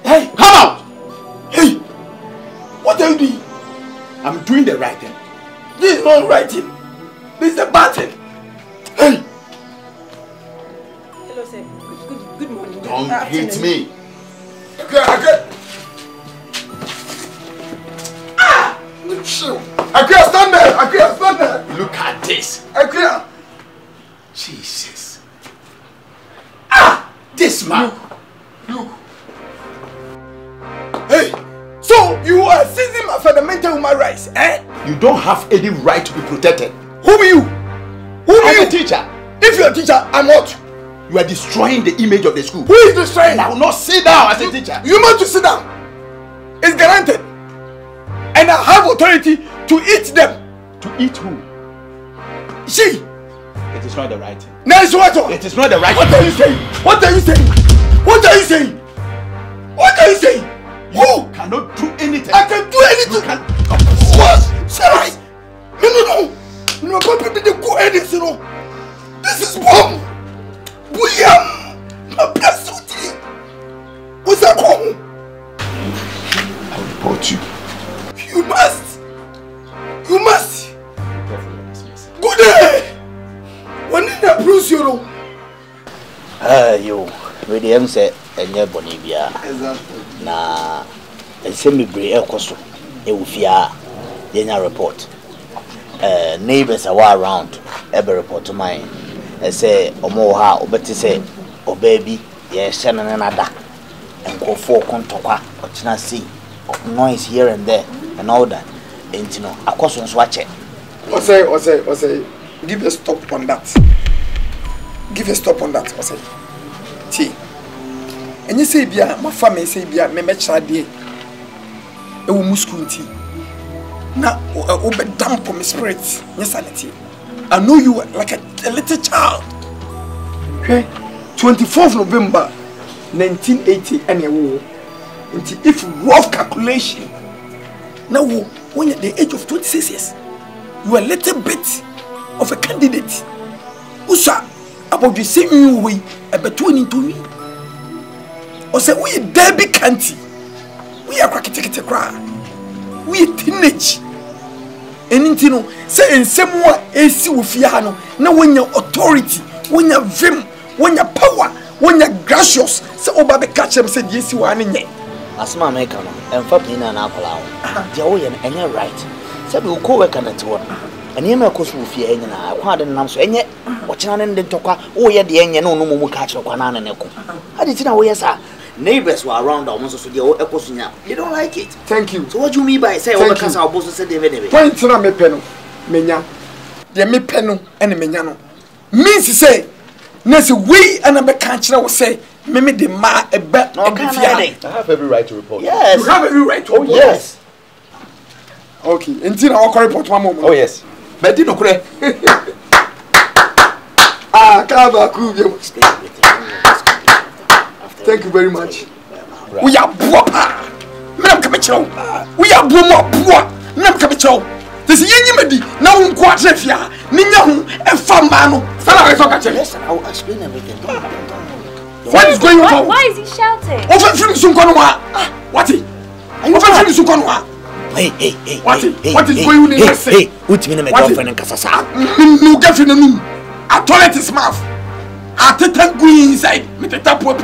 Hey, come out! Hey, what are you doing? I'm doing the right thing. This is not the right thing. This is the bad thing. Hey! Hello, sir. Good morning. Don't hit me. Okay. Ah! Chill. Akuya, stand there. Akuya, stand there. Look at this. Akuya. Jesus. Ah! This man. Look. Hey! So you are seizing my fundamental human rights, eh? You don't have any right to be protected. Who are you? I'm a teacher. If you're a teacher, I'm what? You are destroying the image of the school. Who is destroying? And I will not sit down as a teacher. You must to sit down. It's granted. And I have authority to eat them. To eat who? She. It is not the right thing. No, it's what? It is not the right thing. What are you saying? What are you saying? What are you saying? What are you saying? You cannot do anything. I can do anything. You can. What? Sarah. No. No, Papa didn't go anything. No. This is bomb. William. My best duty. What's that called? I'll report you. You must. You must. Go there. When did that bruise you? Yo. Ready, I'm say, and you're Bonivia. Na, and send me bring a cost. It will fear. Then I report. Neighbors are around. Every report to mine. I say, Omoha, Obeti say, oh baby, yes, and another. And go for Contoka, or China see noise here and there, and all that. And you know, a cost on watch it. Say, give a stop on that. Give a stop on that, say. See. And you say, Bia, my family say, Bia, me match a day. A muscularity. Now, over damp on my spirit, yes, sanity. I know you like a little child. Okay? 24th November 1980, and if rough calculation, now when you're at the age of 26 years, you are a little bit of a candidate. Usha, about the same way, between into me. Or say, we Debbie Canty. We are crackety cry. We teenage. And you know, say in some way, AC with Fiano, now when your authority when you vim, when you power, when you gracious, so over the catch him said yes, you are in it. As my maker, and for me, and apple, the oil and you're right. So we'll co work on it one. And you may cause with you, and I quite an answer, and yet, watching on the talker, oh, yeah, the end, no more catch of one and echo. How did you know, yes, sir? Neighbors were around almost so the old echoes. You don't like it. Thank you. So, what do you mean by say, oh, because our boss said they made point to me penno, Menya. The me penno and the Menyano. Means to say, Nancy, we and a country will say, Mimi de ma a bet. No, I have every right to report. Yes. You have every right to report. Yes. Okay, until I'll report one moment. Oh, yes. But did not correct. Ah, Kava, thank you very much. Right. We are poor. Madam Kamicho. We are poor. Madam Kamicho. This is Yenimedi. Now, Quatrefia. Ninahu and Famano. Yes, I'll explain everything. What is going on? Why is he shouting? Over Films Sunkonwa. What is? Over Films Sunkonwa. Hey. What is going on in this? Hey, what's in my girlfriend and Casasa? No girlfriend. A toilet is mouth. I take go inside. Me the tap pop. I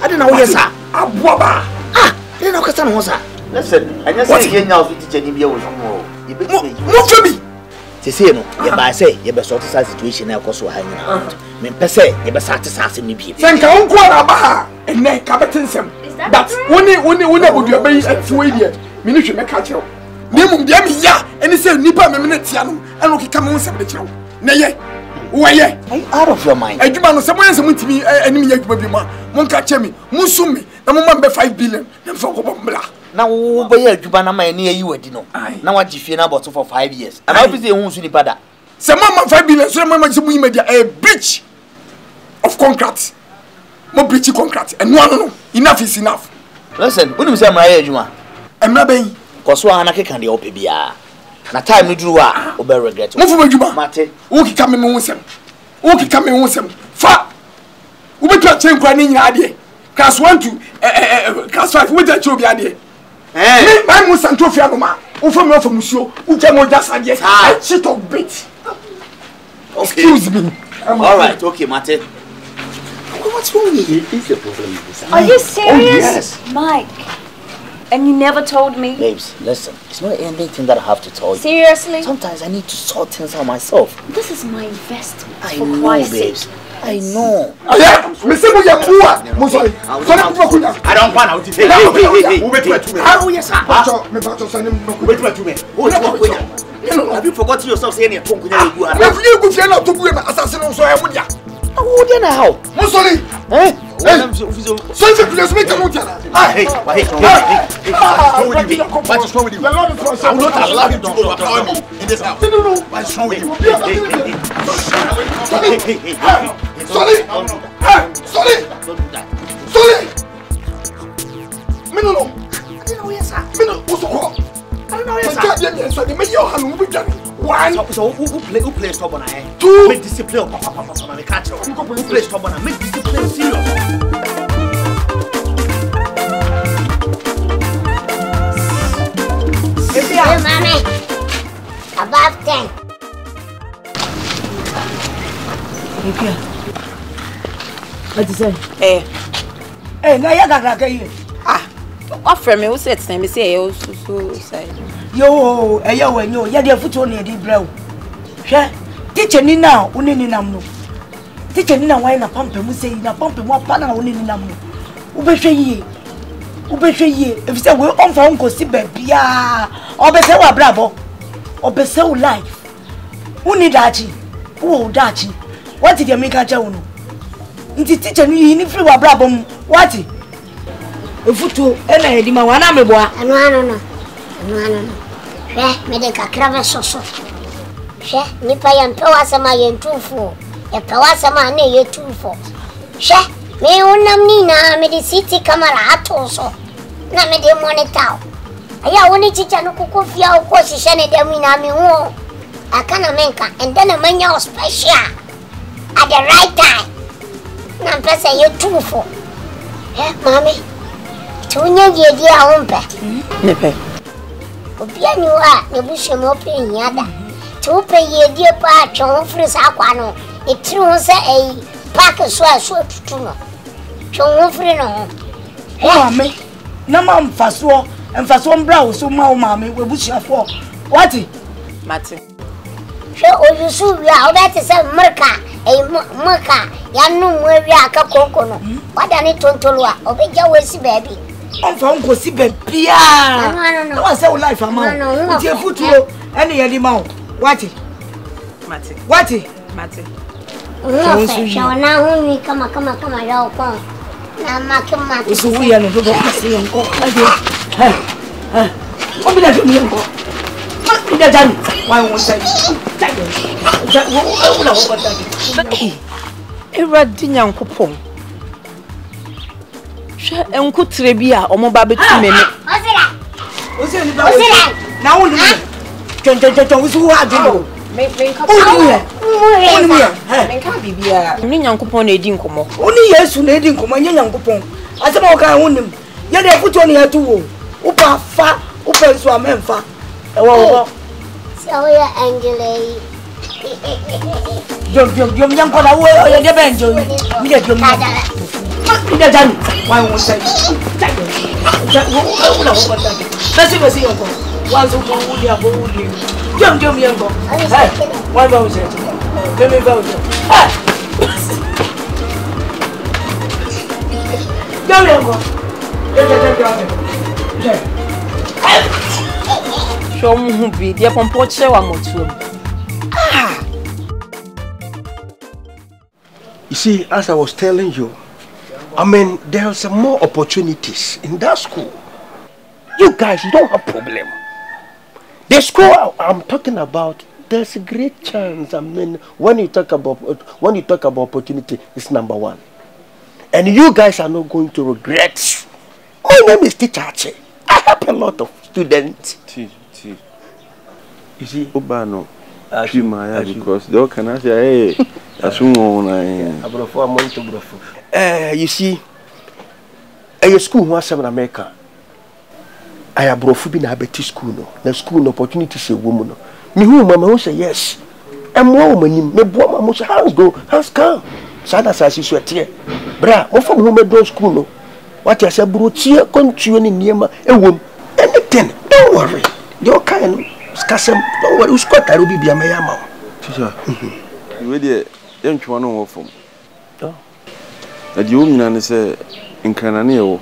don't know what you are. Abuaba. You know what I'm saying? Listen, I just say now to teach you was more. You be me. To say no, you by say you be sort of situation now cause we're hanging out. Me pese you be satisfied in me be. Thank you, Uncle Abaha, and then Captain. But only would you obey at 2 years. Minute make catch you. Name them ya, and he said Nipa Meminetiano, and okay, come on, Sabato. Nay, why, are you out of your mind? I do not know someone to me, enemy, Monka Chemi, Musumi, the moment by 5 billion, and for Blah. Now, over here, Jubana, my near you, Dino. Now, what you feel about for 5 years? And obviously, who's in the pada? Some 5 billion, so much media, a breach of concrete. More breach of concrete, and no, enough is enough. Listen, when you say my Juma, I'm not being. Because one I can't the OPBA. Now, time you drew up, or better regret. Move for Juma, Mate. Who come in with him? Who come in with him? Fa! Who be to change running idea? Class 1 to class 5 with that job idea. Eh, my most Antofia, who from your monsieur, who came on just idea. I cheat of bit. Excuse me. All right, okay, Mate. What's wrong with you? Is the problem with this? Are you serious? Oh, yes. Mike. And you never told me? Babes, listen, it's not anything that I have to tell you. Seriously? Sometimes I need to sort things out myself. This is my investment. I know, babes. I know. I don't want out to say. Oh, yes, sir. Have you forgotten yourself saying you're talking to you? Oh, then how? Musoli! Eh? So if you please make a note. Hey, what's wrong with you? I'm not allowed to overpower me in this house. No. What's wrong with you? Sorry! Me no. I didn't know, yes, sir. Me no. What's the call? I don't know, yes, sir. The mayor has moved down. 1. So who plays stubborn? 2. Make discipline. Who plays stubborn? Make discipline serious. Hey, mommy. Above 10. Okay. What is it? Hey, now you got here. Offer me, who said to me, say, oh, so say. Yo, yeah, the foot on the brow. Share, teacher Nina, Uninamno. Teacher Nina, why na pump him, say, na pump him, what panel Uninamno. Ubeshe ye, if say we're on for Uncle Sibbe, ya, or be so bravo, or be so life. Unidachi, who dachi, what did you make a journal? Inti teacher ni ni free wa brabo, what? Efutu ena edima wana meboa. No. Me de kakra soso. She nipa ya mpewa sama ye ntufo. Ya pewa sama ne ye tufo. She me unam ni na me de city camera atoso. Na me de monitor. Aya woni chicha no kokofia o ko hihye ne dem na me ho. Akana menka and then manya special at the right time. Na mpesa ye tufo. Mami. Tunya yedi a umpe. Nepe. Obia ni wa ne bushe mo pe nyada. Tu pe yedi pa atwo frisa kwa no. It was a pack of sword to know. Show free no. Mammy, no ma'am, fast war and fast one brow, so my mammy will wish you for. What? Martin. Show you so we are about to say Merca, a Merca, Yanu, where we are Cocono. What I need to Tolua, or be Jawesi baby. I'm from Cosibe Pia. No, I say life, I'm on your foot, any animal. What? Martin. What? Martin. No, now we come, y'all come. Now, Martin. It's a weird and see uncle. Hey, what did I do? What did I do? Why won't I? Eradinya nkopom. Hwe enkutre bi a omo ba betu meme. Ozira. Na woni me. Tontonton wusu wa adwo. Me nka bibia. Ni nyankopon na edi nkomo. Oni Yesu na edi nkomo nya nyankopon. Asema o kan wonim. Ye de futu oni atu wo. Upa fa, upa nso amemfa. Ewo. So ya Angela. Jom yang kau dah awak dia benjo. Dia jom. Dia jangan. Why won't say? Masih yang kau. Walau kau dia boleh. Jom yang kau. Hey, why won't say? Kami kau. Jom yang kau. Show me bi dia pompoche wa motuo. You see, as I was telling you, I mean, there's more opportunities in that school. You guys don't have problem. The school I'm talking about, there's a great chance. I mean, when you talk about opportunity, it's number one, and you guys are not going to regret. My name is Teacher Ache. I help a lot of students. You see, Obano. Because they can say, hey, you see, a school was in America. I have brought food in a Betty school. No, the school opportunity to a woman. Me who mama say yes. And more woman, me boy, mama say hands go, hands come. Sada says you sweat here. Bra, what from whom do school no? What I said, bro, cheer, continue in Yama, a woman. Anything, don't worry. You're kind. Don't worry, who's got that will be a mayama. Teacher, you don't want to work from. The woman say in Cananeo.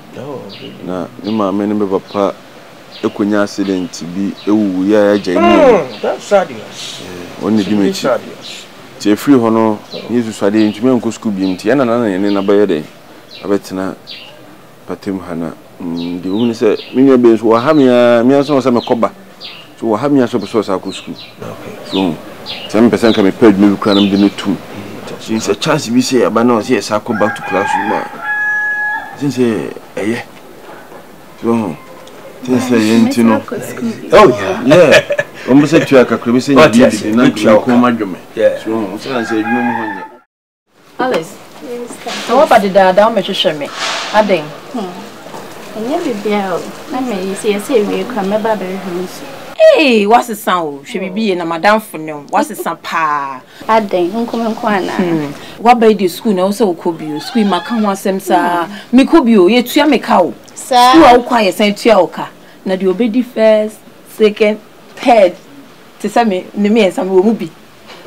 Now, you my men, papa, a kunya accident to be a yeah, that's sad. Only dimity. It's a free honor. You to study into me and school being Tiana and in a bayade. I bet not. Patim Hana. The woman said, Minia Bays were having a mere son of a coba. So I have me as a source of school. So 10% can be paid me to cram the two. Since a chance we say about no, yes, I come back to classroom. Since a so since a know. Oh, yeah. Almost said to a crabby yeah. So I said, no. Alice, how about the down measure me? I think. And you be bell. I may see a serious come about the house. Hey, what's the sound? She be in a madam for no. What's the sound? Pa. I think, Uncle Kwana. What by the school also could be? Scream, I can't want some, sir. Me could be, yet to me cow. Sir, you are quiet, Saint Tioka. Now you obey the first, second, third. To some me, and some will be.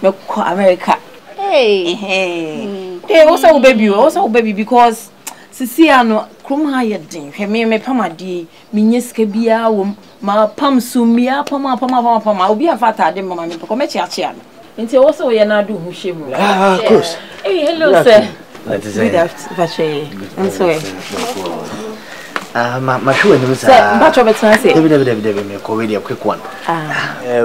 No, America. Hey, hey, also baby, because Siciano, come higher, ding, me pamadi, Mineska bia, ma pam sumia, pama, I'll be a fata, the mamma, come chian. Until also we are not doing shame. Ah, of course. Hey, hello, sir. Good afternoon. I'm sorry. My shoe and much of a quick one.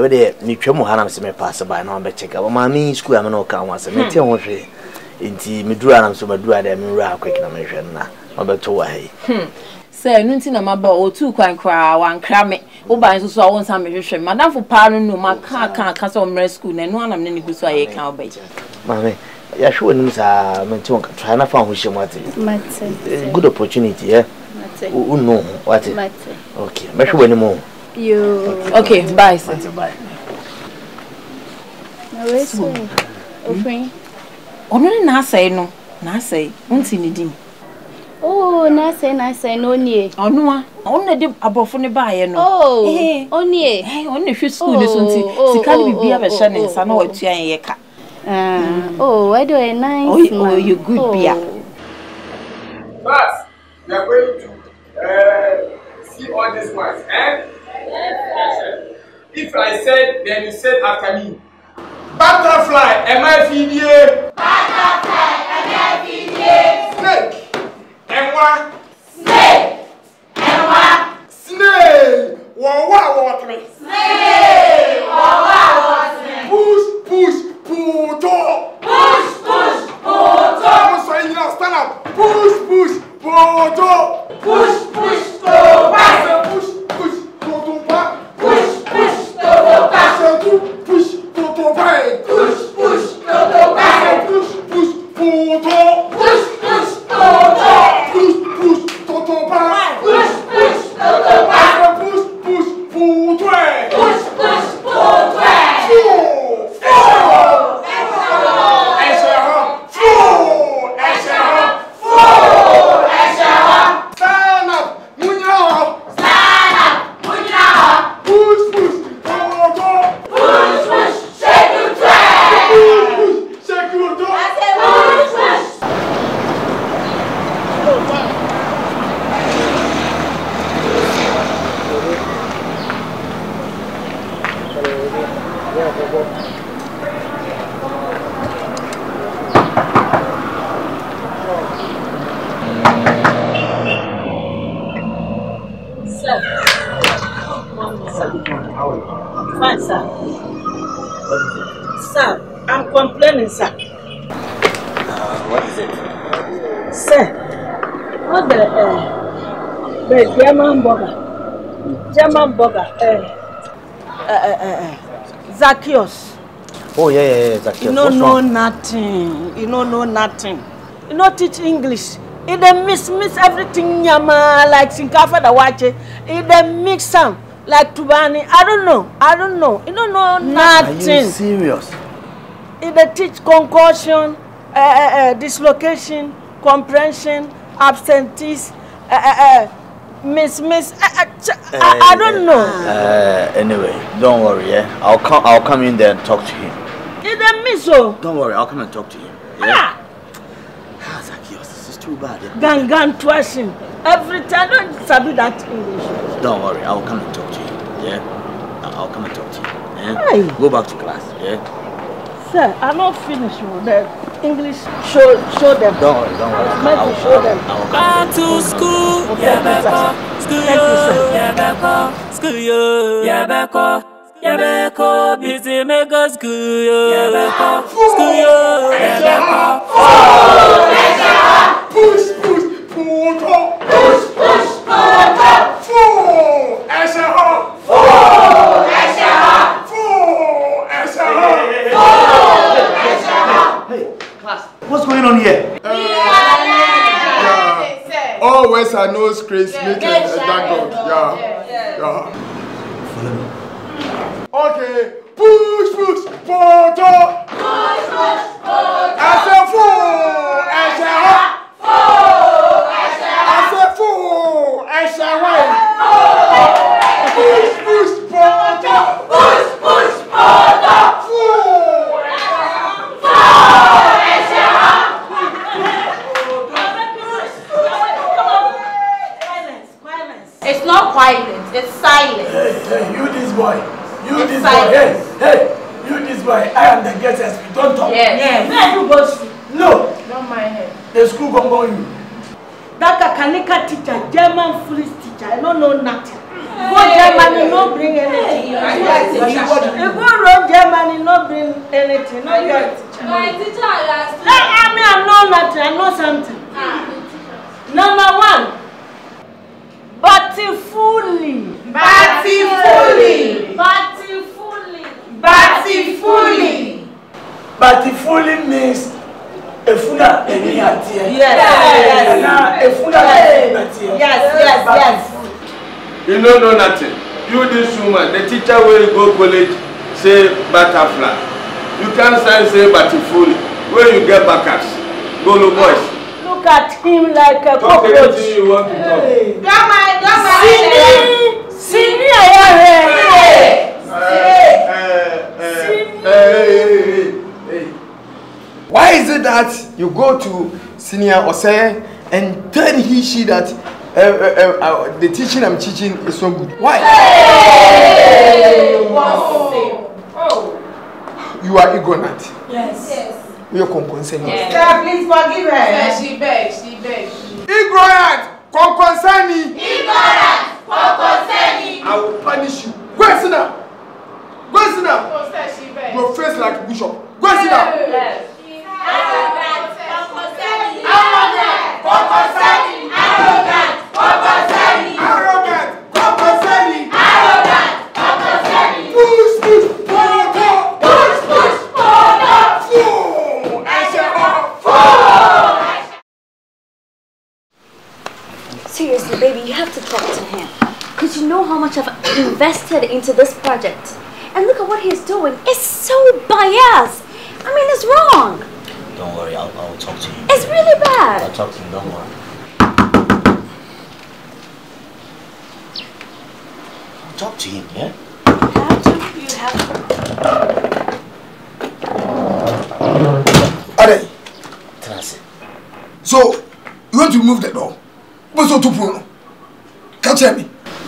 With it, Nichomo Hanams may pass by no better check out. Mammy, school, I'm no count once and tell me. Inti midura so madura de mira quick na mehwe na obeto wa hai say nunti na maba o tu kwan kra wan kra me wo ban so so won sa mehwe madam for pa no ma ka so mra school na no anam ne ni guso aye kan obai mame ya hwe nim sa menti won ka try na fa ho hye mate good opportunity eh mate no what mate okay mehwe ni mo you okay bye sir bye no way so open Ono ni na say no. Na say. Unti ni dim. Oh, na say no nie. Ono a. Ono de abofo ne baaye no. Oh. Onie. Ono hwe school so nti. Sika ni bibia be hye ne nsa na watua ye ka. Oh, why do I nice? Oh, you good beer. But we are going to see all these ones, eh? If I said, then you said after me. Butterfly, M-I-V-D-A. Butterfly, M-I-V-D-A. Snake, M-1. Snake, M-1. Snake, water. Snake, water. Push, puto. Push, puto. Stand up. Push, poto. Push, to back. Push, toto back. Push, to back. Push, toto back. Push, to back. Push, poto. Push, to Push, toto back. Push, to back. Push, poto. Push, poto. Fine, sir. Sir, I'm complaining, sir. What is it? Sir, what the German burger? Zacchaeus. Oh, yeah, Zacchaeus. You don't know nothing. You don't know nothing. You don't teach English. You don't miss everything, yama, like Sinkafa da Wache. You don't mix some. Like Tubani, I don't know. You don't know nothing. Are you serious? They teach concussion, dislocation, comprehension, absentees, miss. I don't know. Anyway, don't worry. Yeah, I'll come in there and talk to him. They miss so. Don't worry, I'll come and talk to him. Yeah. Zacchaeus, this is too bad. Yeah? Akan Twi. Every time I don't sabi that English. Don't worry, I'll come and talk to you. Yeah? I'll come and talk to you. Yeah? Hey. Go back to class. Yeah? Sir, I'm not finished with the English. Show them. Don't worry. I'll show them. Back to school. Yeah, back up. School. Yeah, back up. School. Yeah, back up. Yeah, back up. Busy make us school. Yeah, back up. School. Yeah, back up. Push, poto. Push, poto. Hey, class, what's going on here? All West are no screens making that good. Yeah. Follow me. Okay. Push, poto. Push, poto. I said fool. I said fool. I said wait. Push, poto. Push, poto. It's not violent, it's silent. Hey, you this boy. You it's this silent. boy. Hey, you this boy. I am the guest expert. Don't talk. Yes. Where you go to? No. Not my head. The school gon' go you. That Kanika teacher, German foolish teacher, I don't know nothing. Go Germany, no bring anything. You go road Germany, no bring anything. No, you are teacher. My teacher last. I know nothing. I know something. Number one. Batifuli. Batifuli means efuna eni atie. Yes. You don't know nothing. You this woman, the teacher will go college say butterfly. You can't say batifuli. When you get back at Golo boys. Look at him like a cockroach. Talk anything you want to talk. Why is it that you go to senior or say and tell he she that the teaching I'm teaching is so good? Why? You are ignorant. Yes. You are concerned. Sir, please forgive her. She begs. Ignorant, concerned. I will punish you. Go and sit down. Your face like bishop. Go and sit down. Seriously, baby, you have to talk to him. Because you know how much I've invested into this project. And look at what he's doing. It's so biased. I mean, it's wrong. Don't worry, I'll talk to him. It's really bad. I'll talk to him, don't worry. I'll talk to him, yeah? You have to. Ade. Transit. So, you want to remove the door? What's your two? Catch me.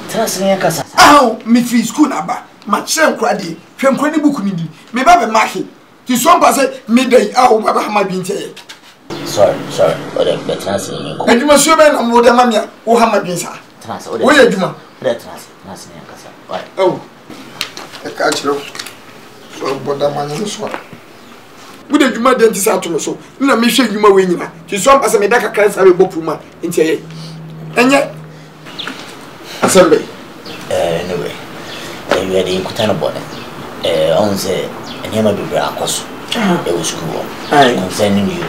Transit, Kasa. Ah, me free school number. My child crady. From Cranny book me. Me baby mahi. The son pass midday. Oh, Baba Hama been say. Sorry. But the transit. And you must show me a mother mamma who Hama been sa. Transit. Where are you? Transit, Kasa. Oh, I catch you. So, but that man is one. Would you my dentist out to me so? No, me shake you my winning. The son pass me that a cancer with Bopuma in Tay. And yet, Assembly. Anyway, you had the Kutana bonnet. On say, and you might be Bracos. It was cool. Concerning you.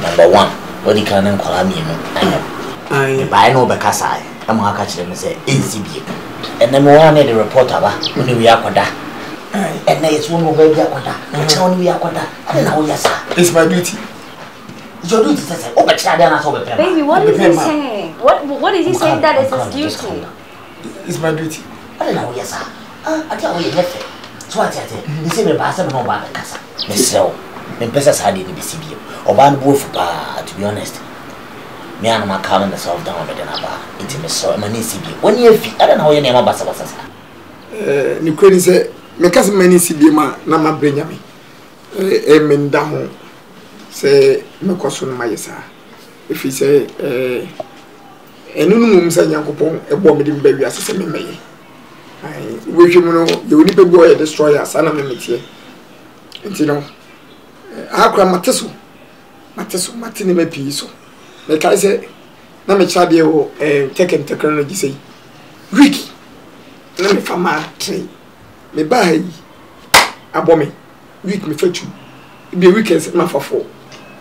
Number one, what you can call me. I know Bacasai. I'm going to catch them and say, ACB. And then one the reporter, when we are Quada. And there is one more baby Aquada. And only we are Quada. I know, yes, sir. It's my duty. It's your duty to say, oh, but baby, what is he saying? What is he saying that is his duty? It's my duty. I don't know, yes, sir. I tell you, left it. So I tell you, you see me pass up no bad casa. Miss Sell, then Pessas had in the CB. Or one wolf, to be honest. Me and my calming myself down with another intimate so many CB. 1 year fee, I don't know how your name about Sabasa. Nicole said, my cousin many CB, Nama Benjamin. Amen, Damo. Say, no question, my sir. If he say, and no say, Yankopon, a bombing baby as a me. I wish you know, you will never go a destroyer, son of a métier. And you know, I cry Matesu, Martini may peace. Like I say, na me chade o taken technology say week na me fama train me buy abomi week me fetchu be weekends ma fafo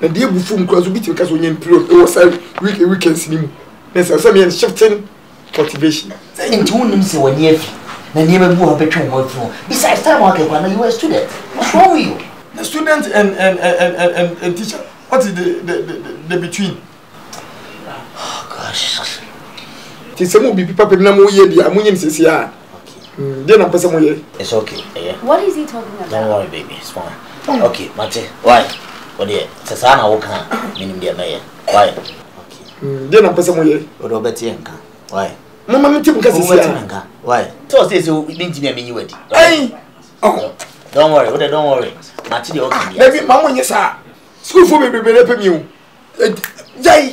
na dey bufu mkroso bitim kaso nyen period e was weekends ni mu na say me shifting cultivation into unim say wani afi na niam bu ho betwe ho afi besides time work na you a student what's wrong with you the student and teacher what is the between. Oh gosh. It's a movie people na mo ye dia mo nyim sisi a. Dey na pese mo ye. It's okay. Yeah. What is he talking about? Don't worry baby, it's fine. Okay, Mate. Why? What there? Sasa na wo kan minim dia na ye. Why? Okay. Dey na pese mo ye. O do beti enka. Why? Mama me tim ka sisi a. Why? So say we didn't me menyi wadi. Hey. Oh. Don't worry. Don't worry. Mate dey okay. Baby, mama nye sa. School for baby be pay me o. Jai.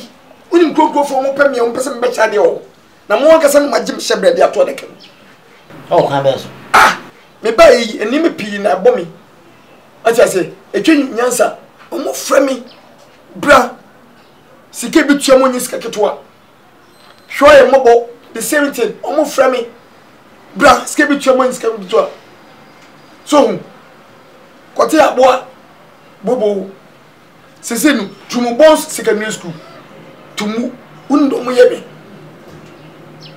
Unim krokro for mo pay me o pese me becha de o. Na mo aka san magim shebre de ato de kan. Oh, kan be so. Ah, me buy eni me pi na bo me. Acha say, etwe nyansa, o mo frɛ me. Bra. Sike bi tua mo nyisika ketwa. Hwo ye mobo the same thing. O mo frɛ me. Bra, sike bi tua mo nyisika ketwa. So, kote aboa bobo. Sesenu, tumu boss secondary school. Tumu undo mo yebe.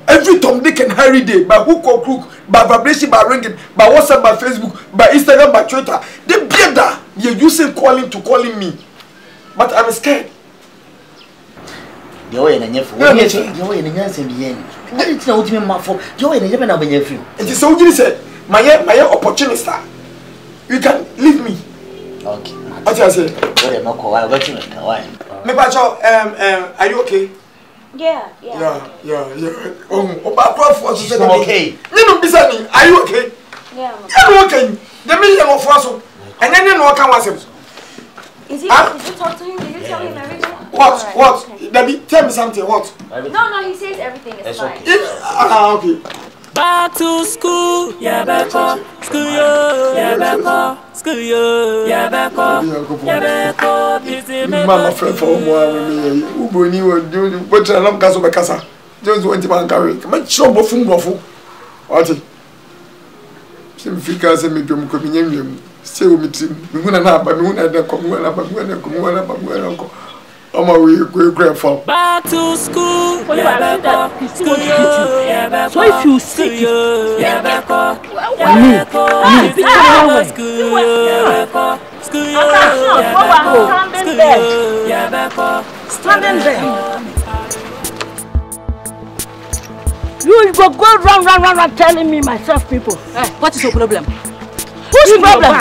Every Tom, Dick and Harry day, by hook or crook, by vibration, by ringing, by WhatsApp, by Facebook, by Instagram, by Twitter. They be that you're using calling to calling me. But I'm scared. The way in the it is so you said, my opportunity. You can leave me. Okay. What you say? Are you okay? Yeah. She's okay. Are you okay? Yeah. I'm okay. The million of us. And then you know what can Is he talk to him? Did you tell him everything? What? What? Debbie, tell me something. What? No, he says everything is fine. Okay. Back to school, yeah, back up. School, yeah, back up. School, yeah, back up. Yeah, back up. Mama friend for more with me. Uboni will do what I love Caso Bacasa. Just went to Bancarry. Come on, show Bofum Bofu. What? Some figures and make them come in. Say with him. We wouldn't have, but we wouldn't have come on. On my way, grandfather. Back to school. Yeah, back up. School, yeah, back up. So if you see yeah, back up. yeah, back up. Standing there. You go round telling me myself, people. Hey, what is your problem? Who's problem?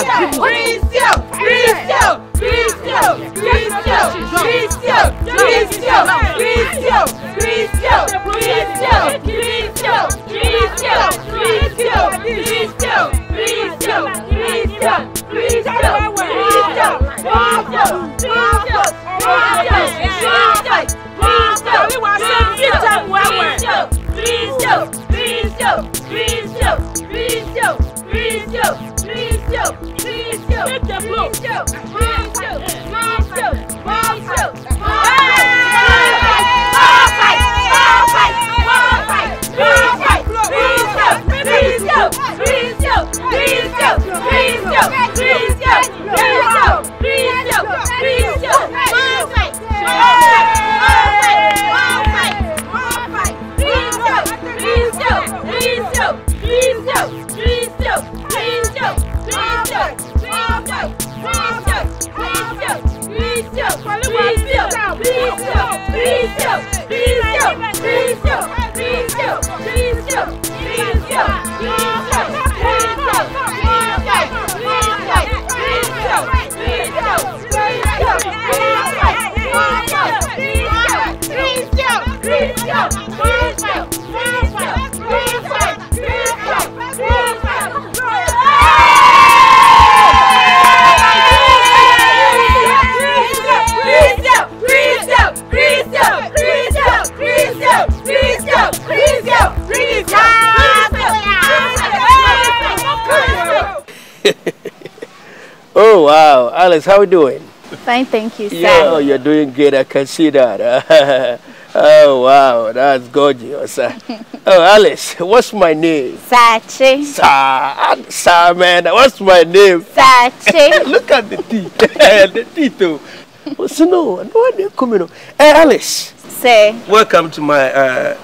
Oh wow, Alice, how are you doing? Fine, thank you, sir. Yeah, you're doing good. I can see that. Oh wow, that's gorgeous. Oh, Alice, what's my name? Sachi. Sa man, what's my name? Sachi. Look at the teeth. The teeth too. What's no? No, they're coming. Hey, Alice. Say. Welcome to my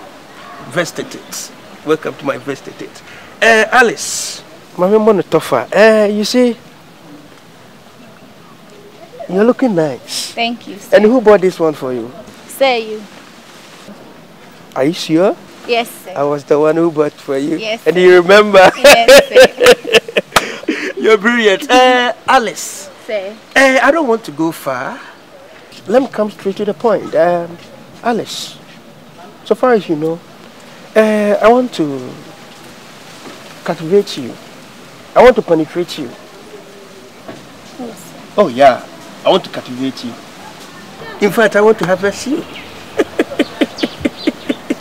vestitate. Welcome to my vestitate. Alice, my mama tofa. You see, you're looking nice. Thank you, sir. And who bought this one for you? Say you. Are you sure? Yes, sir. I was the one who bought for you. Yes, and sir. you remember? Yes, sir. You're brilliant. Alice. Say. I don't want to go far. Let me come straight to the point. Alice, so far as you know, I want to captivate you. I want to penetrate you. Yes, oh yeah, I want to captivate you. In fact, I want to have a seat.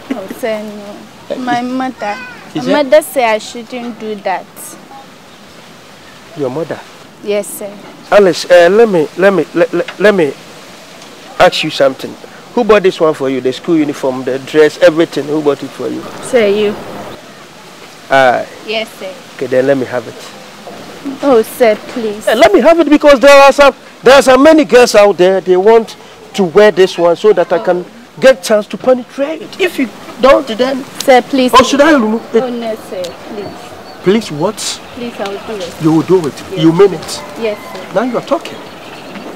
Oh, sir, no. My mother. My mother said I shouldn't do that. Your mother? Yes, sir. Alice, let me ask you something. Who bought this one for you? The school uniform, the dress, everything. Who bought it for you? Sir, you. Yes, sir. Okay, then let me have it. Oh, sir, please. Let me have it because there are so many girls out there. They want to wear this one so that I can get chance to penetrate. If you don't, then sir, please. Or should I remove it? Oh no, sir, please. Please what? Please, I will do it. You will do it. Yes. You mean it. Yes, sir. Now you are talking.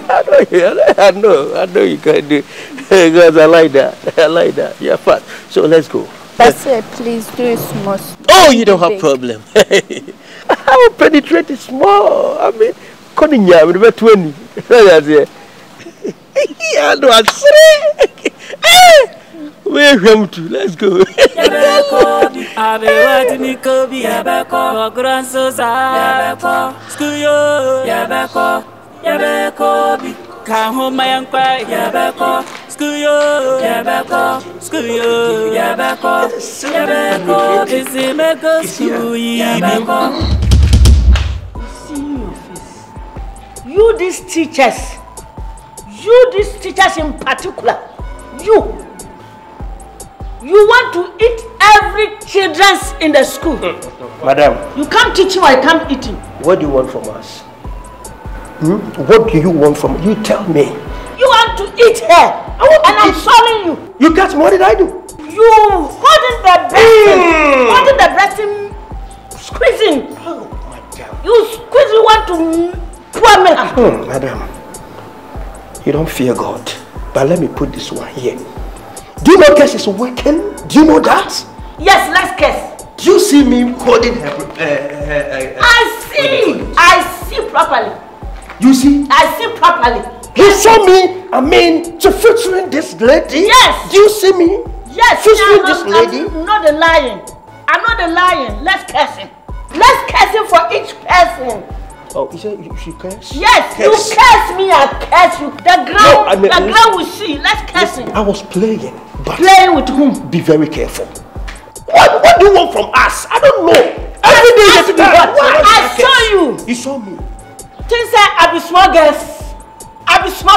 I know you can do. Because I like that. I like that. You're fat. So let's go. That's it. Please do it small. Oh, you don't have problem. I will penetrate it small. I mean, calling you about 20. That's it. I know. I'm sorry. We're going to. Let's go. Come home, my young boy. Yabeko, school yo. Yabeko, school yo. Yabeko, yabeko. Is it meko school? Yabeko. See your face. You these teachers in particular, you want to eat every children's in the school. Madam. You come teaching or I come eating. What do you want from us? What do you want from you? Tell me. You want to eat here, and I'm calling you. You got what did I do? You holding the breast, squeezing. Oh my God. You squeezing want to pour milk. Madam, you don't fear God. But let me put this one here. Do you know guess is working? Do you know that? Yes, let's guess. Do you see me holding her? I see properly. You see? I see properly. You saw me, to featuring this lady? Yes. Do you see me? Yes. Featuring this lady? I'm not lying. Let's curse him. Let's curse him for each person. Oh, you said you should curse? Yes, you curse me, I curse you. The ground will see. Let's curse him. I was playing. But playing with whom? Be very careful. What do you want from us? I don't know. Every day you I saw you. You saw me. Things say I be small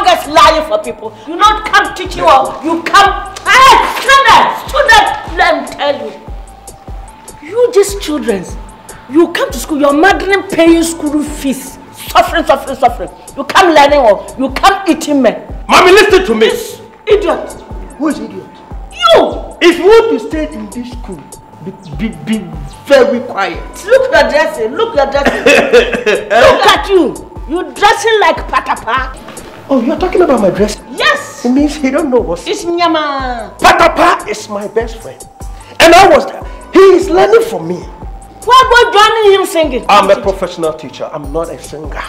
girls lying for people. You not come teaching or you come. Hey, student, let me tell you. You just children. You come to school, your mother paying school fees. Suffering. You come learning or you come eating me. Mommy, listen to me. This idiot. Who is idiot? You. If you want to stay in this school, be very quiet. Look your dressing. Look at you. You dressing like Patapa. Oh, you're talking about my dress? Yes. It means he don't know what's... It's Nyama. Patapa is my best friend. And he is learning from me. Why go joining him singing? I'm a professional teacher. I'm not a singer.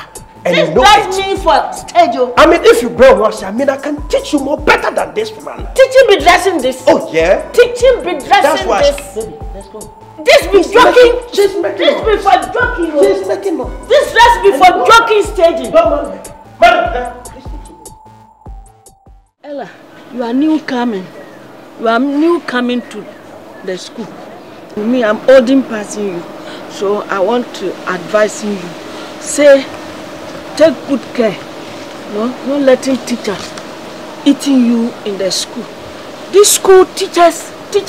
And this you know does mean for stage. If you bear once, I can teach you more better than this man. Teaching be dressing this. Oh yeah? Teaching be dressing That's why this. Baby, let's go. This be joking. She's making this be for joking. She's making no. This dress be for joking staging. Ella, you are new coming. You are new coming to the school. Me, I'm older passing you. So I want to advise you. Say, take good care. No letting teachers eating you in the school. This school teachers, they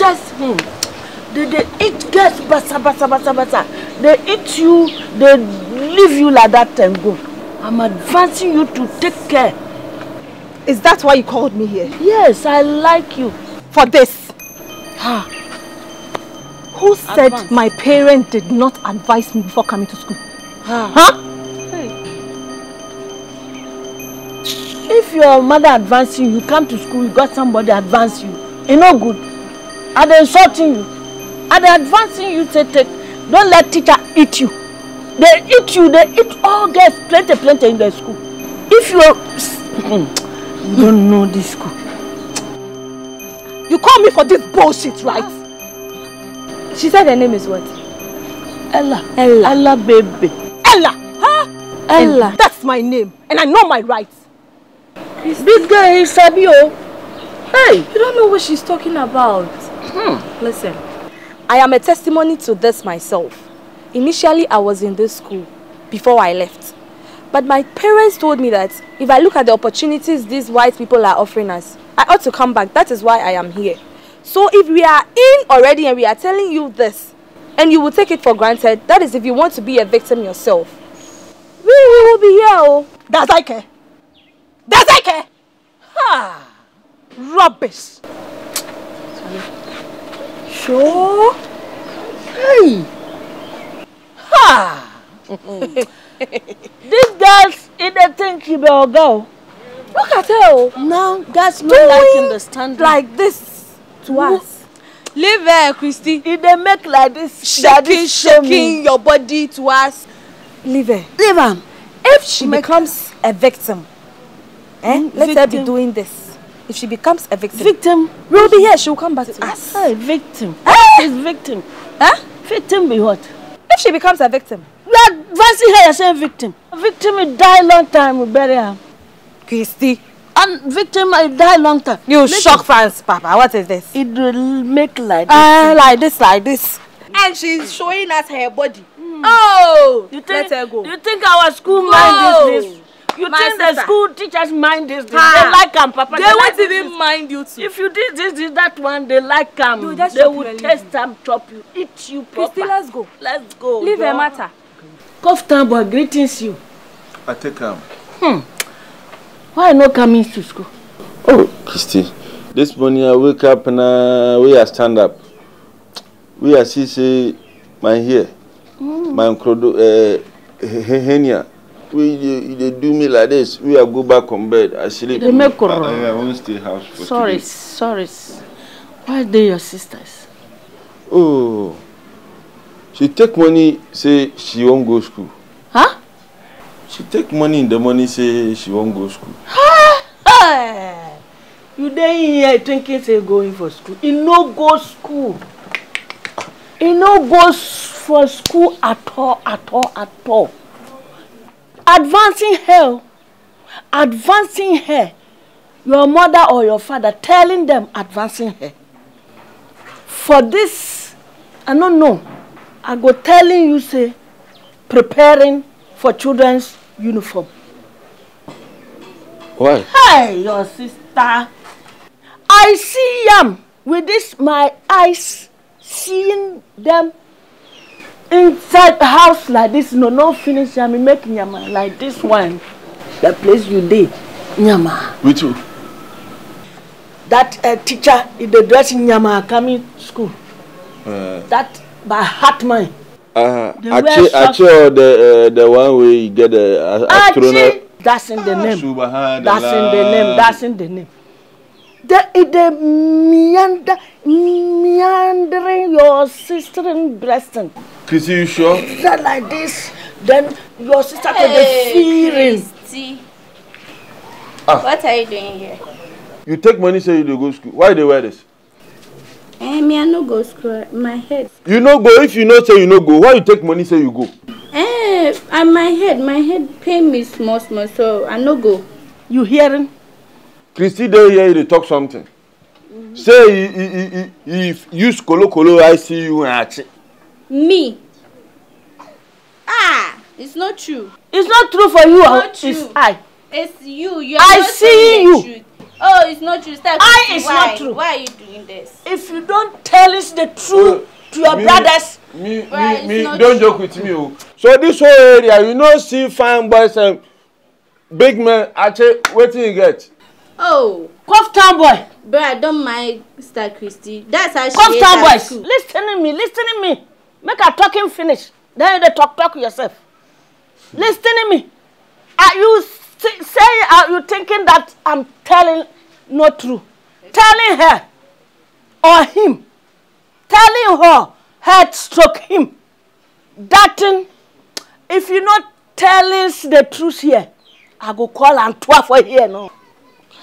eat girls basa. They eat you, they leave you like that and go. I'm advising you to take care. Is that why you called me here? Yes, I like you. For this? Who said my parents did not advise me before coming to school? Hey. If your mother advancing you, come to school, you got somebody advance you. It's no good. Are they insulting you? Are they advancing you? Say, don't let teacher eat you. They eat you, they eat all girls, plenty in the school. If you don't know this school. You call me for this bullshit, right? She said her name is what? Ella, baby. Ella, Ella. That's my name, and I know my rights. This guy is Sabio. Hey, you don't know what she's talking about. Listen, I am a testimony to this myself. Initially, I was in this school before I left. But my parents told me that if I look at the opportunities these white people are offering us, I ought to come back. That is why I am here. So if we are in already and we are telling you this, and you will take it for granted, that is if you want to be a victim yourself. We will be here. Oh. Does I care? Rubbish. Sure. Hey. These girls, if they think you be a girl, look at her. Now, girls not like understand like this to us. Leave her, Christy. If they make like this, shaking your body to us. Leave her. Leave her. If she becomes a victim, let her be doing this. If she becomes a victim, we'll be here. She'll come back to us. Hey, victim. She's victim. Victim be what? If she becomes a victim, we are advancing her as a victim. A victim will die long time. We bury her. Christy. And victim will die long time. You shock fans, Papa. What is this? It will make like this. Like this. And she's showing us her body. Oh, let her go. You think our school mind this? You think the school teachers mind this? They like them, Papa. They won't even mind you too. If you did this, that one, they like them. They will taste them, chop you, eat you proper. Christy, let's go. Let's go. Leave her matter. Koftan boy, greetings you. I take him. Why not coming to school? Oh, Christy, this morning I wake up and we are stand up. We are see my hair, my crodo, henia. They do me like this. We are go back on bed. I sleep. They make I won't stay house for sorry. Why they your sisters? Oh, she take money. Say she won't go school. Huh? She take money in the money. Say she won't go school. You dey here thinking say going for school. He no go school. He no goes for school at all. Advancing her, your mother or your father telling them advancing her. For this, I don't know. I go telling you say preparing for children's uniform. Why? Hey, your sister. I see them with this my eyes, seeing them inside the house like this. No finish. I'm making yama like this one. The place you did, yama. With who? That teacher in the dressing yama coming to school. That by heart mine. Actually, the one where you get the astronaut. That's in the name. Subhanallah. That's in the name. The meandering your sister in breasting. Chrissy, you sure? That like this, then your sister could be fearing. What are you doing here? You take money, say you go school. Why they wear this? Me, I no go school. My head. You no go. If you no say you no go, why you take money, say you go? And my head pay me small, so I no go. You hearing? Christy, they hear you talk something. Say if use kolo, I see you and me. It's not true. It's not true for you. Not true. It's I. It's you. You are I not see you. Truth. Oh, it's not true. Start It's why? not true. Why are you doing this? If you don't tell us the truth to your brothers, don't joke with me. So this whole area, you know, see fine boys and big men. Actually, what do you get? Oh, Koftan boy. But I don't mind Star Christy. That's how she Koftan boys. Listen to me. Make a talking finish. Then you talk yourself. Listen to me. Are you you thinking that I'm telling not true? Telling her or him, telling her stroke him. That thing, if you not telling the truth here, I go call Akan Twi for here no.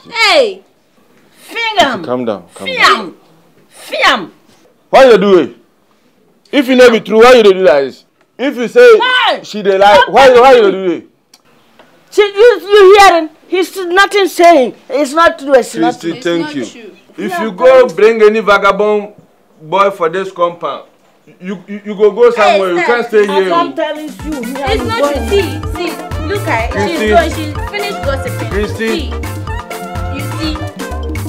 Hey, Fims. Calm down. Fims. Why you do it? If you know be true, why you do like this? If you say she dey lie, why you do it? You hearing? He's nothing saying. It's not true. It's not true. Thank you. If you go bring any vagabond boy for this compound, you go somewhere. You can't stay here. I'm telling you. It's not true. See, look at her. She's finished gossiping. Christy. You see?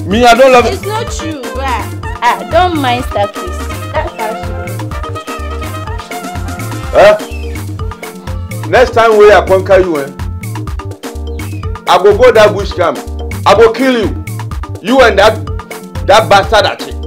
Me, I don't love it. It's not true, right? I don't mind Star Christy. That's how she is. Next time we are conquer you, I go that bush camp. I go kill you. You and that bastard at it.